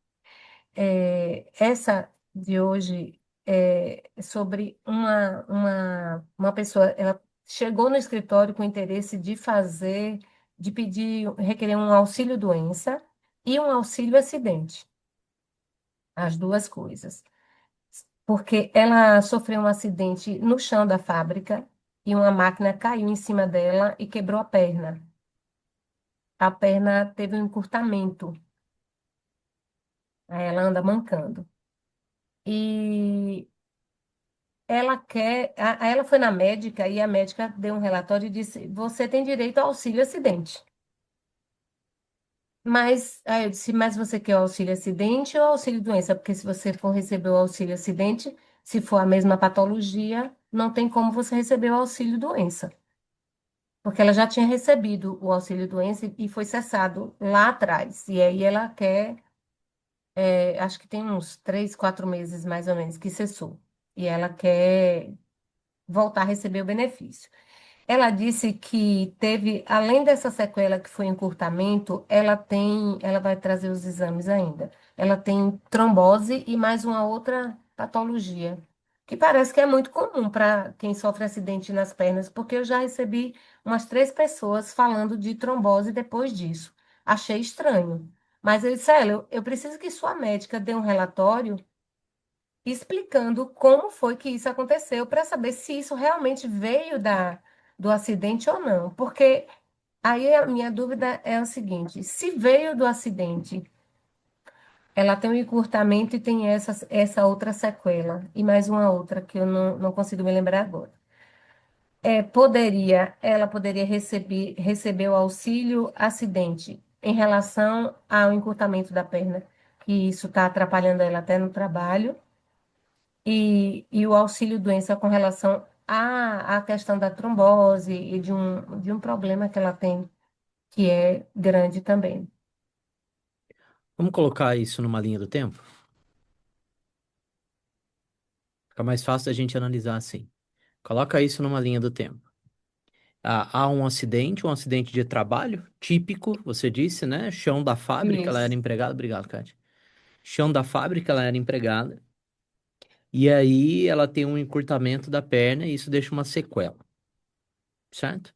Essa de hoje é sobre uma pessoa, ela chegou no escritório com interesse de requerer um auxílio-doença e um auxílio-acidente, as duas coisas, porque ela sofreu um acidente no chão da fábrica e uma máquina caiu em cima dela e quebrou a perna. A perna teve um encurtamento, aí ela anda mancando. E ela foi na médica e a médica deu um relatório e disse: Você tem direito ao auxílio acidente. Mas, aí eu disse: Mas você quer o auxílio acidente ou auxílio doença? Porque se você for receber o auxílio acidente, se for a mesma patologia, não tem como você receber o auxílio doença. Porque ela já tinha recebido o auxílio doença e foi cessado lá atrás. E aí ela quer, acho que tem uns 3, 4 meses mais ou menos que cessou. E ela quer voltar a receber o benefício. Ela disse que teve, além dessa sequela que foi encurtamento, ela vai trazer os exames ainda. Ela tem trombose e mais uma outra patologia, que parece que é muito comum para quem sofre acidente nas pernas, porque eu já recebi umas 3 pessoas falando de trombose depois disso. Achei estranho. Mas eu disse, eu preciso que sua médica dê um relatório explicando como foi que isso aconteceu, para saber se isso realmente veio do acidente ou não. Porque aí a minha dúvida é o seguinte: se veio do acidente, ela tem um encurtamento e tem essa outra sequela, e mais uma outra que eu não consigo me lembrar agora. Ela poderia receber o auxílio acidente em relação ao encurtamento da perna, que isso está atrapalhando ela até no trabalho, e o auxílio-doença com relação à questão da trombose e de um problema que ela tem, que é grande também. Vamos colocar isso numa linha do tempo? Fica mais fácil da gente analisar assim. Coloca isso numa linha do tempo. Há um acidente de trabalho típico, você disse, né? Chão da fábrica, ela era Isso. empregada. Obrigado, Kátia. Chão da fábrica, ela era empregada. E aí ela tem um encurtamento da perna e isso deixa uma sequela, certo?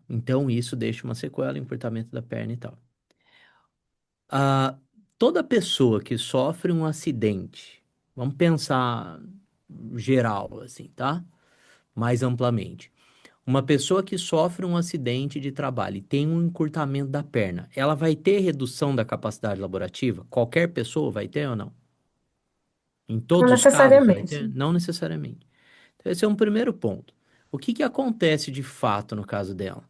Então isso deixa uma sequela, encurtamento da perna e tal. Ah, toda pessoa que sofre um acidente, vamos pensar geral, assim, tá? Mais amplamente. Uma pessoa que sofre um acidente de trabalho e tem um encurtamento da perna, ela vai ter redução da capacidade laborativa? Qualquer pessoa vai ter ou não? Em Não todos os casos vai necessariamente. ter? Não necessariamente. Então, esse é um primeiro ponto. O que que acontece de fato no caso dela?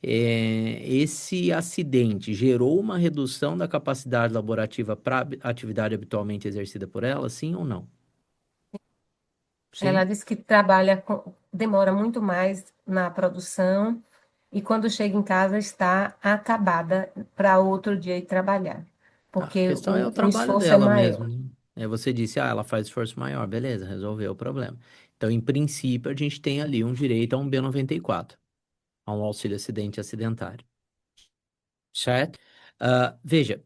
Esse acidente gerou uma redução da capacidade laborativa para a atividade habitualmente exercida por ela, sim ou não? Ela Sim? diz que trabalha, demora muito mais na produção e quando chega em casa está acabada para outro dia ir trabalhar, A porque questão é o o trabalho esforço é dela mesmo, maior. né? Você disse, ela faz esforço maior, beleza, resolveu o problema. Então, em princípio, a gente tem ali um direito a um B94, a um auxílio acidente acidentário, certo? Veja,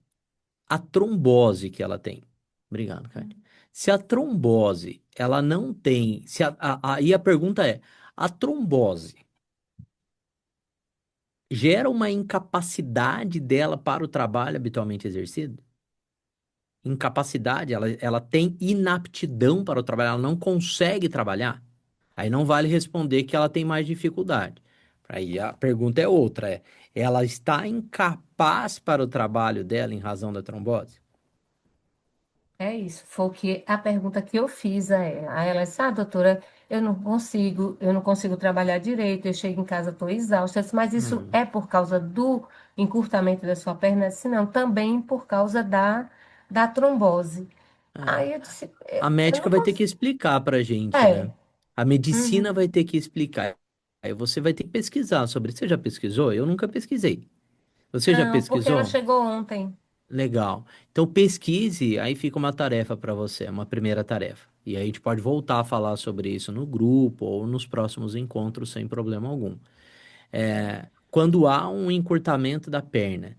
a trombose que ela tem. Obrigado, Kátia. Se a trombose, ela não tem. Se aí a pergunta é: a trombose gera uma incapacidade dela para o trabalho habitualmente exercido? Incapacidade, ela tem inaptidão para o trabalho, ela não consegue trabalhar? Aí não vale responder que ela tem mais dificuldade. Aí a pergunta é outra: ela está incapaz para o trabalho dela em razão da trombose? É isso, foi a pergunta que eu fiz a ela. Aí ela disse, doutora, eu não consigo trabalhar direito, eu chego em casa, estou exausta. Eu disse, mas isso Hum, é por causa do encurtamento da sua perna? Ela disse, não, também por causa da trombose. é. Aí eu disse, A eu médica não vai ter que consigo. explicar pra gente, né? É, A medicina uhum. vai ter que explicar. Aí você vai ter que pesquisar sobre. Você já pesquisou? Eu nunca pesquisei. Você já Não, porque ela pesquisou? chegou ontem. Legal. Então pesquise, aí fica uma tarefa para você, uma primeira tarefa. E aí a gente pode voltar a falar sobre isso no grupo ou nos próximos encontros sem problema algum. Quando há um encurtamento da perna,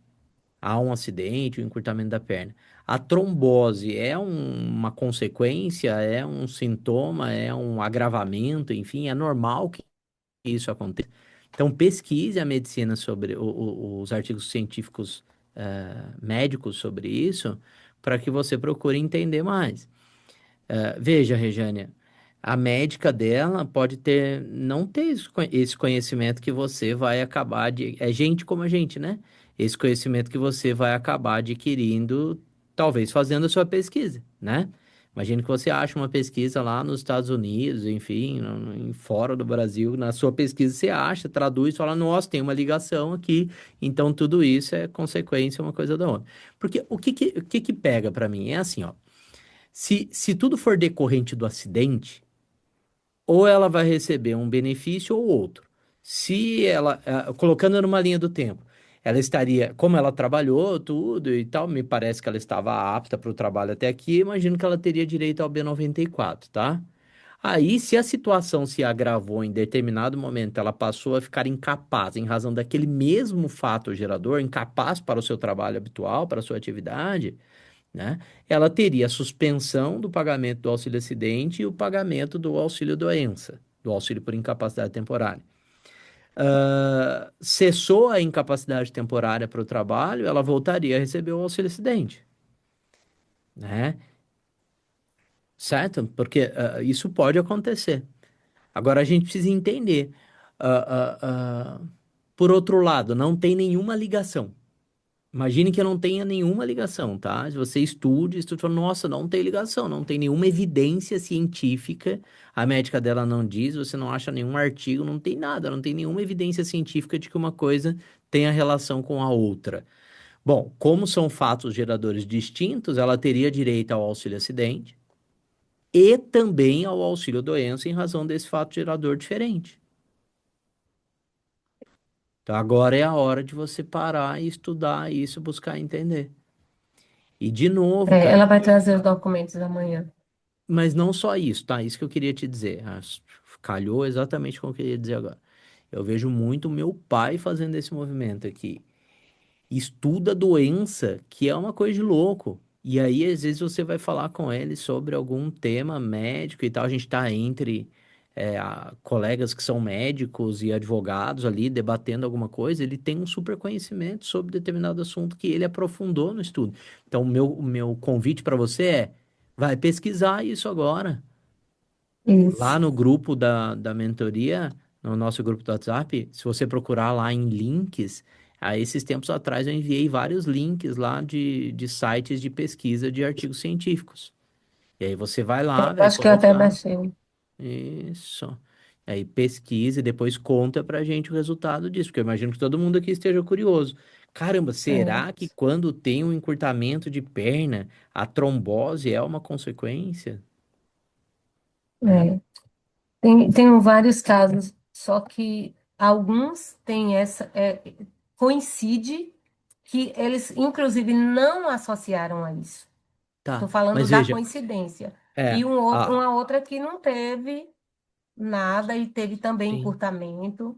há um acidente, um encurtamento da perna. A trombose é uma consequência, é um sintoma, é um agravamento, enfim, é normal que isso aconteça. Então, pesquise a medicina sobre os artigos científicos, médicos sobre isso, para que você procure entender mais. Veja, Rejânia, a médica dela pode ter, não ter esse conhecimento que você vai acabar de. É gente como a gente, né? Esse conhecimento que você vai acabar adquirindo, talvez fazendo a sua pesquisa, né? Imagina que você acha uma pesquisa lá nos Estados Unidos, enfim, fora do Brasil, na sua pesquisa você acha, traduz, fala, nossa, tem uma ligação aqui, então tudo isso é consequência uma coisa da outra. Porque o que que pega para mim? É assim, ó. Se tudo for decorrente do acidente, ou ela vai receber um benefício ou outro. Se ela, colocando numa linha do tempo, ela estaria, como ela trabalhou tudo e tal, me parece que ela estava apta para o trabalho até aqui, imagino que ela teria direito ao B94, tá? Aí, se a situação se agravou em determinado momento, ela passou a ficar incapaz em razão daquele mesmo fato gerador, incapaz para o seu trabalho habitual, para a sua atividade, né? Ela teria a suspensão do pagamento do auxílio acidente e o pagamento do auxílio doença, do auxílio por incapacidade temporária. Cessou a incapacidade temporária para o trabalho, ela voltaria a receber o auxílio acidente, né? Certo? Porque isso pode acontecer. Agora a gente precisa entender. ah, ah, ah, por outro lado, não tem nenhuma ligação. Imagine que não tenha nenhuma ligação, tá? Se você estuda e fala, nossa, não tem ligação, não tem nenhuma evidência científica, a médica dela não diz, você não acha nenhum artigo, não tem nada, não tem nenhuma evidência científica de que uma coisa tenha relação com a outra. Bom, como são fatos geradores distintos, ela teria direito ao auxílio acidente e também ao auxílio doença em razão desse fato gerador diferente. Então agora é a hora de você parar e estudar isso, buscar entender. E de novo, Ela cara, vai trazer os documentos amanhã. mas não só isso, tá? Isso que eu queria te dizer. Calhou exatamente com o que eu queria dizer agora. Eu vejo muito meu pai fazendo esse movimento aqui. Estuda a doença, que é uma coisa de louco. E aí, às vezes, você vai falar com ele sobre algum tema médico e tal. A gente tá entre colegas que são médicos e advogados ali debatendo alguma coisa, ele tem um super conhecimento sobre determinado assunto que ele aprofundou no estudo. Então, o meu convite para você vai pesquisar isso agora. Lá Isso. no grupo da mentoria, no nosso grupo do WhatsApp, se você procurar lá em links, a esses tempos atrás eu enviei vários links lá de sites de pesquisa de artigos científicos. E aí você vai lá, vai Acho que eu até colocar. baixei. Isso. Aí pesquisa e depois conta pra gente o resultado disso, porque eu imagino que todo mundo aqui esteja curioso. Caramba, será que É, quando tem um encurtamento de perna, a trombose é uma consequência? Né? é. Tem vários casos, só que alguns têm coincide que eles, inclusive, não associaram a isso. Tá, Estou falando mas da veja, coincidência. é, E uma outra que não teve nada e teve também sim. encurtamento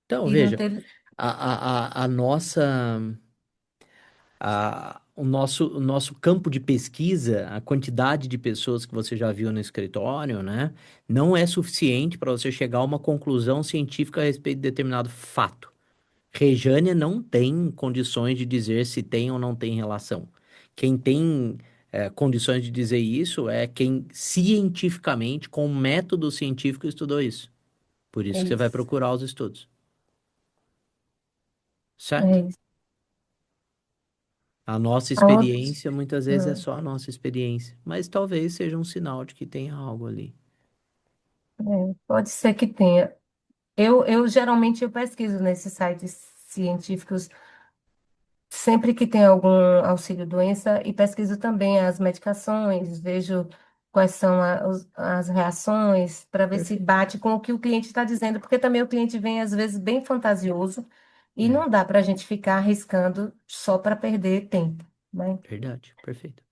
Então, e não veja, teve. a nossa, o nosso campo de pesquisa, a quantidade de pessoas que você já viu no escritório, né, não é suficiente para você chegar a uma conclusão científica a respeito de determinado fato. Rejânia não tem condições de dizer se tem ou não tem relação. Quem tem condições de dizer isso é quem cientificamente, com método científico, estudou isso. Por isso É que você vai isso. procurar os estudos, certo? É isso. A nossa A outra, experiência muitas vezes é hum, só a nossa experiência, mas talvez seja um sinal de que tem algo ali. pode ser que tenha. Eu geralmente eu pesquiso nesses sites científicos sempre que tem algum auxílio-doença e pesquiso também as medicações, vejo quais são as reações, para ver se Perfeito. bate com o que o cliente está dizendo, porque também o cliente vem às vezes bem fantasioso e É, não dá para a gente ficar arriscando só para perder tempo, né? verdade, perfeito.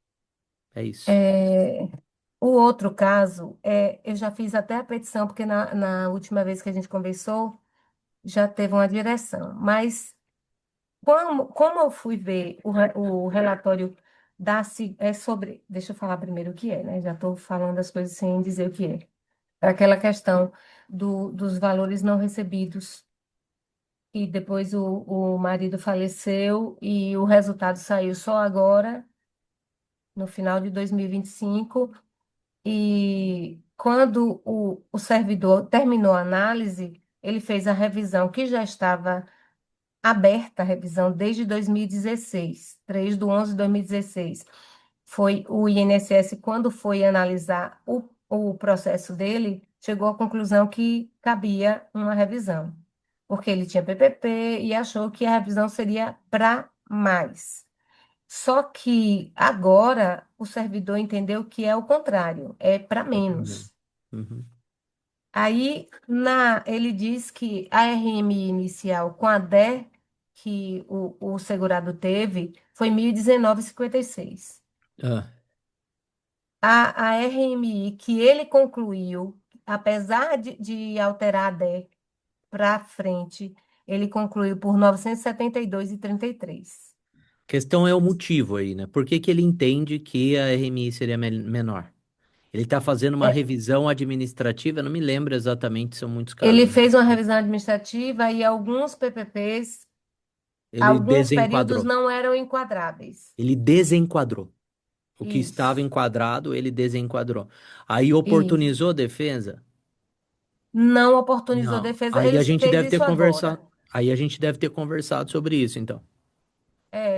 É isso. É, o outro caso eu já fiz até a petição, porque na última vez que a gente conversou, já teve uma direção, mas como eu fui ver o relatório sobre. Deixa eu falar primeiro o que é, né? Já estou falando as coisas sem dizer o que é. É aquela questão dos valores não recebidos. E depois o marido faleceu e o resultado saiu só agora, no final de 2025. E quando o servidor terminou a análise, ele fez a revisão que já estava aberta a revisão desde 2016, 3/11/2016. Foi o INSS, quando foi analisar o processo dele, chegou à conclusão que cabia uma revisão, porque ele tinha PPP e achou que a revisão seria para mais. Só que agora o servidor entendeu que é o contrário, é para É pra mim. menos. Uhum. Aí, ele diz que a RMI inicial com a DE que o segurado teve foi 1.019,56. Ah, A RMI que ele concluiu, apesar de alterar a DE para frente, ele concluiu por 972,33. questão é o motivo aí, né? Por que que ele entende que a RMI seria menor? Ele está fazendo uma É, revisão administrativa, eu não me lembro exatamente, são muitos ele casos, né? fez uma revisão administrativa e alguns PPPs, Ele alguns períodos desenquadrou. não eram enquadráveis. Ele desenquadrou. O que estava Isso, enquadrado, ele desenquadrou. Aí isso. oportunizou defesa? Não oportunizou Não. defesa. Aí Ele a gente fez deve ter isso conversado. agora. Aí a gente deve ter conversado sobre isso, então.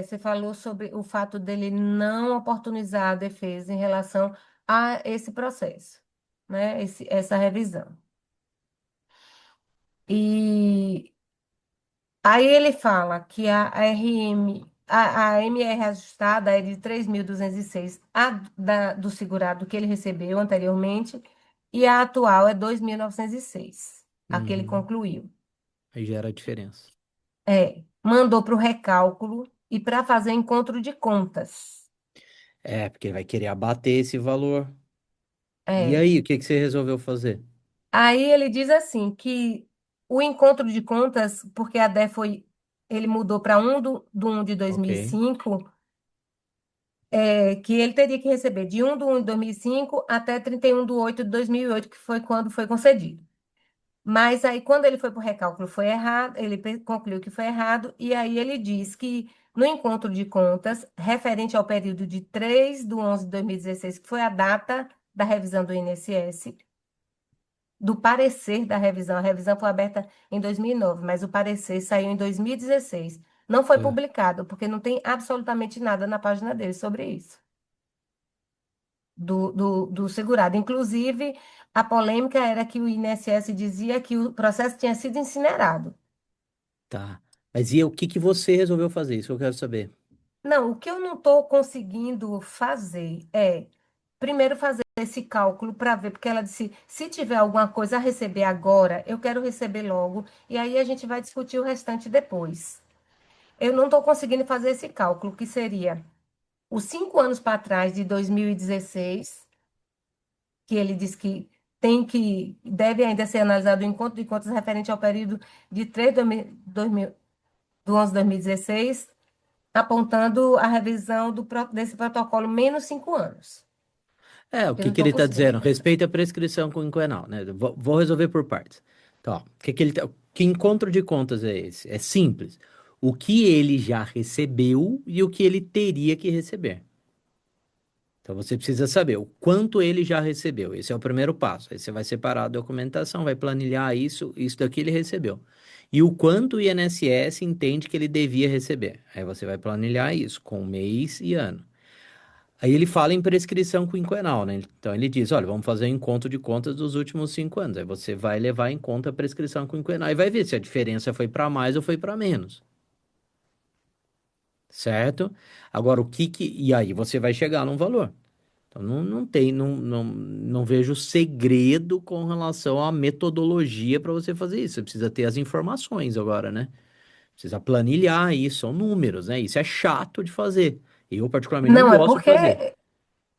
Você falou sobre o fato dele não oportunizar a defesa em relação a esse processo, né? Essa revisão. E aí ele fala que a MR ajustada é de 3.206, do segurado que ele recebeu anteriormente, e a atual é 2.906, a que ele Uhum. concluiu. Aí gera a diferença. Mandou para o recálculo e para fazer encontro de contas. É, porque ele vai querer abater esse valor. E É. aí, o que que você resolveu fazer? Aí ele diz assim que o encontro de contas, porque ele mudou para 1 de 1 de Ok. 2005, que ele teria que receber de 1 de 1 de 2005 até 31 de 8 de 2008, que foi quando foi concedido. Mas aí, quando ele foi para o recálculo, foi errado, ele concluiu que foi errado, e aí ele diz que no encontro de contas, referente ao período de 3 de 11 de 2016, que foi a data da revisão do INSS, do parecer da revisão, a revisão foi aberta em 2009, mas o parecer saiu em 2016. Não foi É. publicado, porque não tem absolutamente nada na página dele sobre isso, do segurado. Inclusive, a polêmica era que o INSS dizia que o processo tinha sido incinerado. Tá. Mas e o que que você resolveu fazer? Isso eu quero saber. Não, o que eu não estou conseguindo fazer é, primeiro, fazer esse cálculo para ver, porque ela disse, se tiver alguma coisa a receber agora, eu quero receber logo, e aí a gente vai discutir o restante depois. Eu não estou conseguindo fazer esse cálculo, que seria os 5 anos para trás, de 2016, que ele diz que deve ainda ser analisado o encontro de contas referente ao período de 3 de 2000 do 11 de 2016, apontando a revisão desse protocolo menos 5 anos. É, o Eu que não que estou ele está conseguindo dizendo? fazer. Respeita a prescrição quinquenal, né? Vou resolver por partes. Então, ó, o que que ele tá, que encontro de contas é esse? É simples. O que ele já recebeu e o que ele teria que receber. Então você precisa saber o quanto ele já recebeu. Esse é o primeiro passo. Aí você vai separar a documentação, vai planilhar isso daqui ele recebeu. E o quanto o INSS entende que ele devia receber. Aí você vai planilhar isso com mês e ano. Aí ele fala em prescrição quinquenal, né? Então ele diz, olha, vamos fazer um encontro de contas dos últimos 5 anos. Aí você vai levar em conta a prescrição quinquenal e vai ver se a diferença foi para mais ou foi para menos, certo? Agora o que que... E aí você vai chegar num valor. Então não vejo segredo com relação à metodologia para você fazer isso. Você precisa ter as informações agora, né? Precisa planilhar isso, são números, né? Isso é chato de fazer. Eu particularmente não Não, é gosto de porque fazer.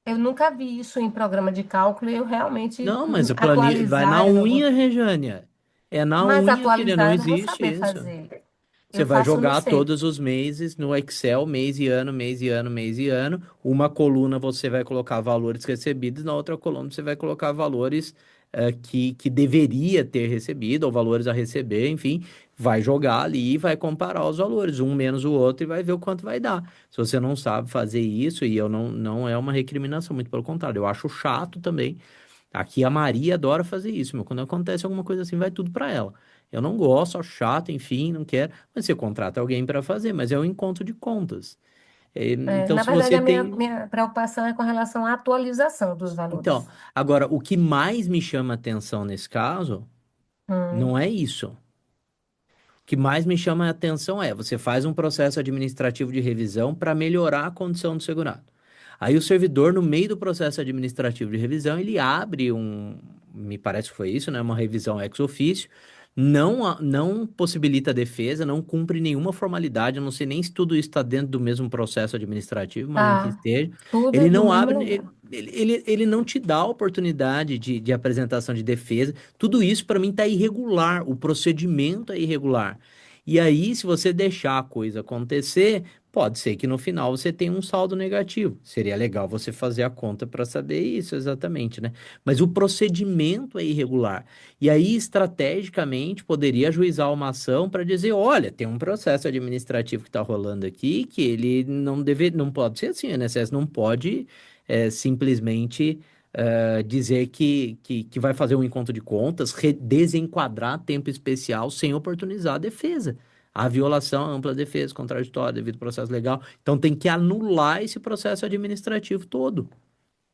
eu nunca vi isso em programa de cálculo e eu realmente Não, mas a planilha vai na atualizar, eu não vou. unha, Rejânia. É na Mas unha, filha, não atualizar eu não vou existe saber isso. fazer. Você Eu vai faço no jogar seco. todos os meses no Excel, mês e ano, mês e ano, mês e ano. Uma coluna você vai colocar valores recebidos, na outra coluna você vai colocar valores que deveria ter recebido, ou valores a receber, enfim. Vai jogar ali e vai comparar os valores, um menos o outro, e vai ver o quanto vai dar. Se você não sabe fazer isso, e eu não é uma recriminação, muito pelo contrário, eu acho chato também. Aqui a Maria adora fazer isso, meu. Quando acontece alguma coisa assim, vai tudo para ela. Eu não gosto, acho chato, enfim, não quero. Mas você contrata alguém para fazer, mas é um encontro de contas. Então, Na se verdade, você a minha, tem. minha preocupação é com relação à atualização dos Então, valores. agora, o que mais me chama atenção nesse caso Hum. não é isso. O que mais me chama a atenção é você faz um processo administrativo de revisão para melhorar a condição do segurado. Aí o servidor, no meio do processo administrativo de revisão, ele abre me parece que foi isso, né? Uma revisão ex officio, não possibilita a defesa, não cumpre nenhuma formalidade, eu não sei nem se tudo isso está dentro do mesmo processo administrativo, imagino que Tá, esteja. tudo Ele no não mesmo abre, lugar. ele não te dá a oportunidade de apresentação de defesa. Tudo isso para mim está irregular, o procedimento é irregular. E aí, se você deixar a coisa acontecer, pode ser que no final você tenha um saldo negativo. Seria legal você fazer a conta para saber isso exatamente, né? Mas o procedimento é irregular. E aí, estrategicamente, poderia ajuizar uma ação para dizer: olha, tem um processo administrativo que está rolando aqui que ele não pode ser assim. O INSS não pode simplesmente dizer que vai fazer um encontro de contas, desenquadrar tempo especial sem oportunizar a defesa. A violação, a ampla defesa, contraditória, devido ao processo legal. Então tem que anular esse processo administrativo todo,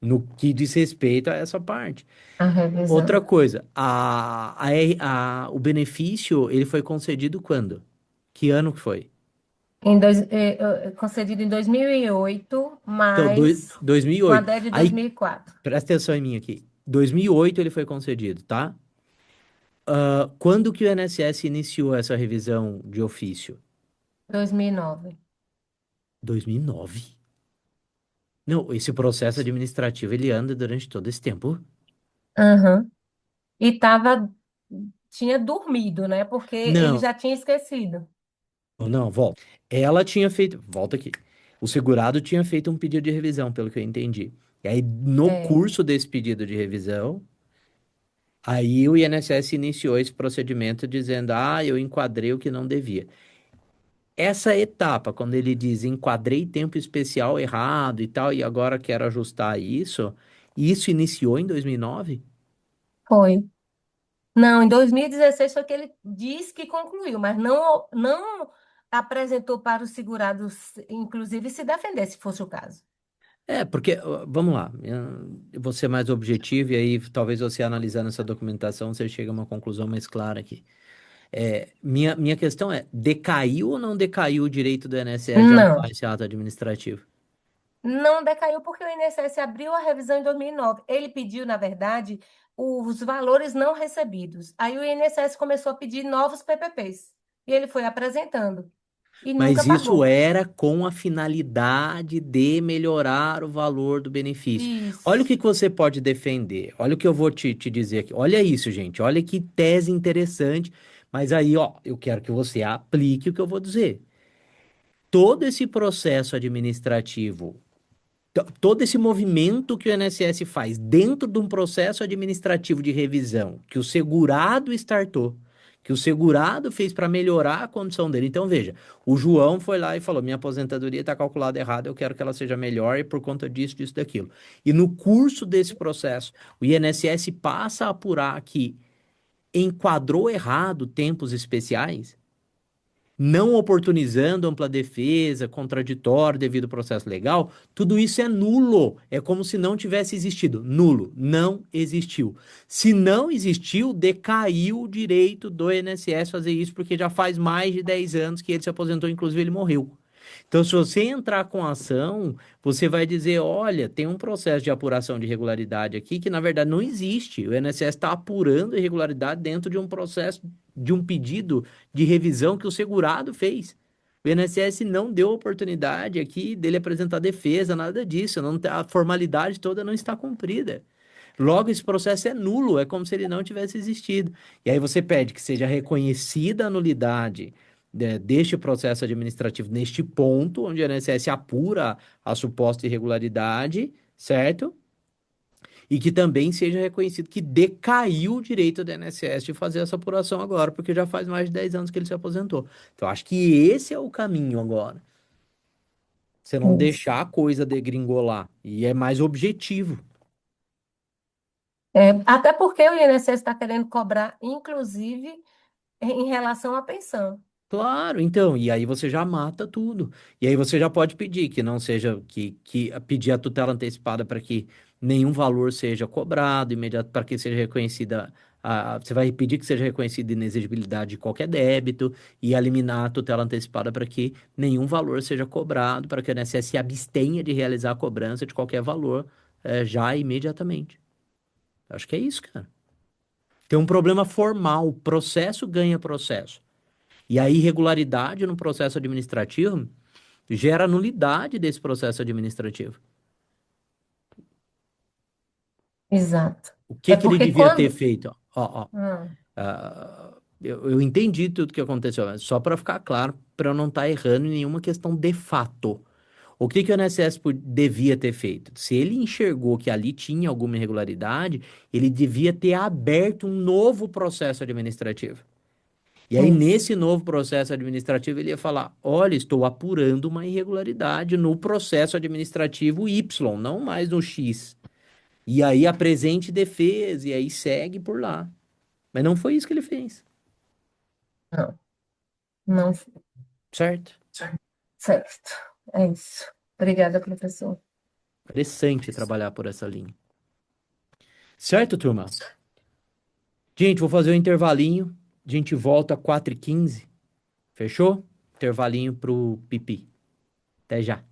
no que diz respeito a essa parte. A Outra revisão. coisa, o benefício, ele foi concedido quando? Que ano que foi? Concedido em 2008, Então, mas com a 2008. DED de Aí, 2004. presta atenção em mim aqui. 2008 ele foi concedido, tá? Quando que o INSS iniciou essa revisão de ofício? 2009. 2009? Não, esse processo administrativo ele anda durante todo esse tempo? Aham. E tinha dormido, né? Porque ele Não, já tinha esquecido. não, volta. Ela tinha feito. Volta aqui. O segurado tinha feito um pedido de revisão, pelo que eu entendi. E aí, no É, curso desse pedido de revisão, aí o INSS iniciou esse procedimento dizendo: ah, eu enquadrei o que não devia. Essa etapa, quando ele diz enquadrei tempo especial errado e tal, e agora quero ajustar isso iniciou em 2009? foi. Não, em 2016 foi que ele disse que concluiu, mas não apresentou para os segurados, inclusive, se defender, se fosse o caso. É, porque, vamos lá, eu vou ser mais objetivo e aí talvez você analisando essa documentação você chegue a uma conclusão mais clara aqui. Minha questão é, decaiu ou não decaiu o direito do INSS de anular Não, esse ato administrativo? não decaiu porque o INSS abriu a revisão em 2009. Ele pediu, na verdade, os valores não recebidos. Aí o INSS começou a pedir novos PPPs. E ele foi apresentando e nunca Mas isso pagou. era com a finalidade de melhorar o valor do benefício. Olha o Isso. que que você pode defender. Olha o que eu vou te dizer aqui. Olha isso, gente. Olha que tese interessante. Mas aí, ó, eu quero que você aplique o que eu vou dizer. Todo esse processo administrativo, todo esse movimento que o INSS faz dentro de um processo administrativo de revisão que o segurado startou, que o segurado fez para melhorar a condição dele. Então, veja, o João foi lá e falou: minha aposentadoria está calculada errada, eu quero que ela seja melhor e por conta disso, disso, daquilo. E no curso desse processo, o INSS passa a apurar que enquadrou errado tempos especiais, não oportunizando ampla defesa, contraditório devido ao processo legal, tudo isso é nulo. É como se não tivesse existido. Nulo. Não existiu. Se não existiu, decaiu o direito do INSS fazer isso, porque já faz mais de 10 anos que ele se aposentou, inclusive ele morreu. Então, se você entrar com ação, você vai dizer: olha, tem um processo de apuração de irregularidade aqui que, na verdade, não existe. O INSS está apurando irregularidade dentro de um processo, de um pedido de revisão que o segurado fez. O INSS não deu oportunidade aqui dele apresentar defesa, nada disso. Não, a formalidade toda não está cumprida. Logo, esse processo é nulo, é como se ele não tivesse existido. E aí você pede que seja reconhecida a nulidade, deste processo administrativo neste ponto, onde a INSS apura a suposta irregularidade, certo? E que também seja reconhecido que decaiu o direito do INSS de fazer essa apuração agora, porque já faz mais de 10 anos que ele se aposentou. Então, acho que esse é o caminho agora. Você não Isso. deixar a coisa degringolar. E é mais objetivo. É, até porque o INSS está querendo cobrar, inclusive, em relação à pensão. Claro, então, e aí você já mata tudo. E aí você já pode pedir que não seja, que pedir a tutela antecipada para que nenhum valor seja cobrado imediato, para que seja reconhecida, você vai pedir que seja reconhecida a inexigibilidade de qualquer débito e eliminar a tutela antecipada para que nenhum valor seja cobrado, para que o INSS se abstenha de realizar a cobrança de qualquer valor, já imediatamente. Acho que é isso, cara. Tem um problema formal, o processo ganha processo. E a irregularidade no processo administrativo gera nulidade desse processo administrativo. Exato. O É que ele porque devia ter quando. feito? Ó, Ah, eu entendi tudo que aconteceu, mas só para ficar claro, para eu não estar errando em nenhuma questão de fato. O que o INSS devia ter feito? Se ele enxergou que ali tinha alguma irregularidade, ele devia ter aberto um novo processo administrativo. E aí, isso. nesse novo processo administrativo, ele ia falar: olha, estou apurando uma irregularidade no processo administrativo Y, não mais no X. E aí apresente defesa, e aí segue por lá. Mas não foi isso que ele fez, Não, não. certo? Certo. É isso. Obrigada, professor. Interessante trabalhar por essa linha. Certo, turma? Gente, vou fazer um intervalinho. A gente volta às 4h15. Fechou? Intervalinho pro pipi. Até já.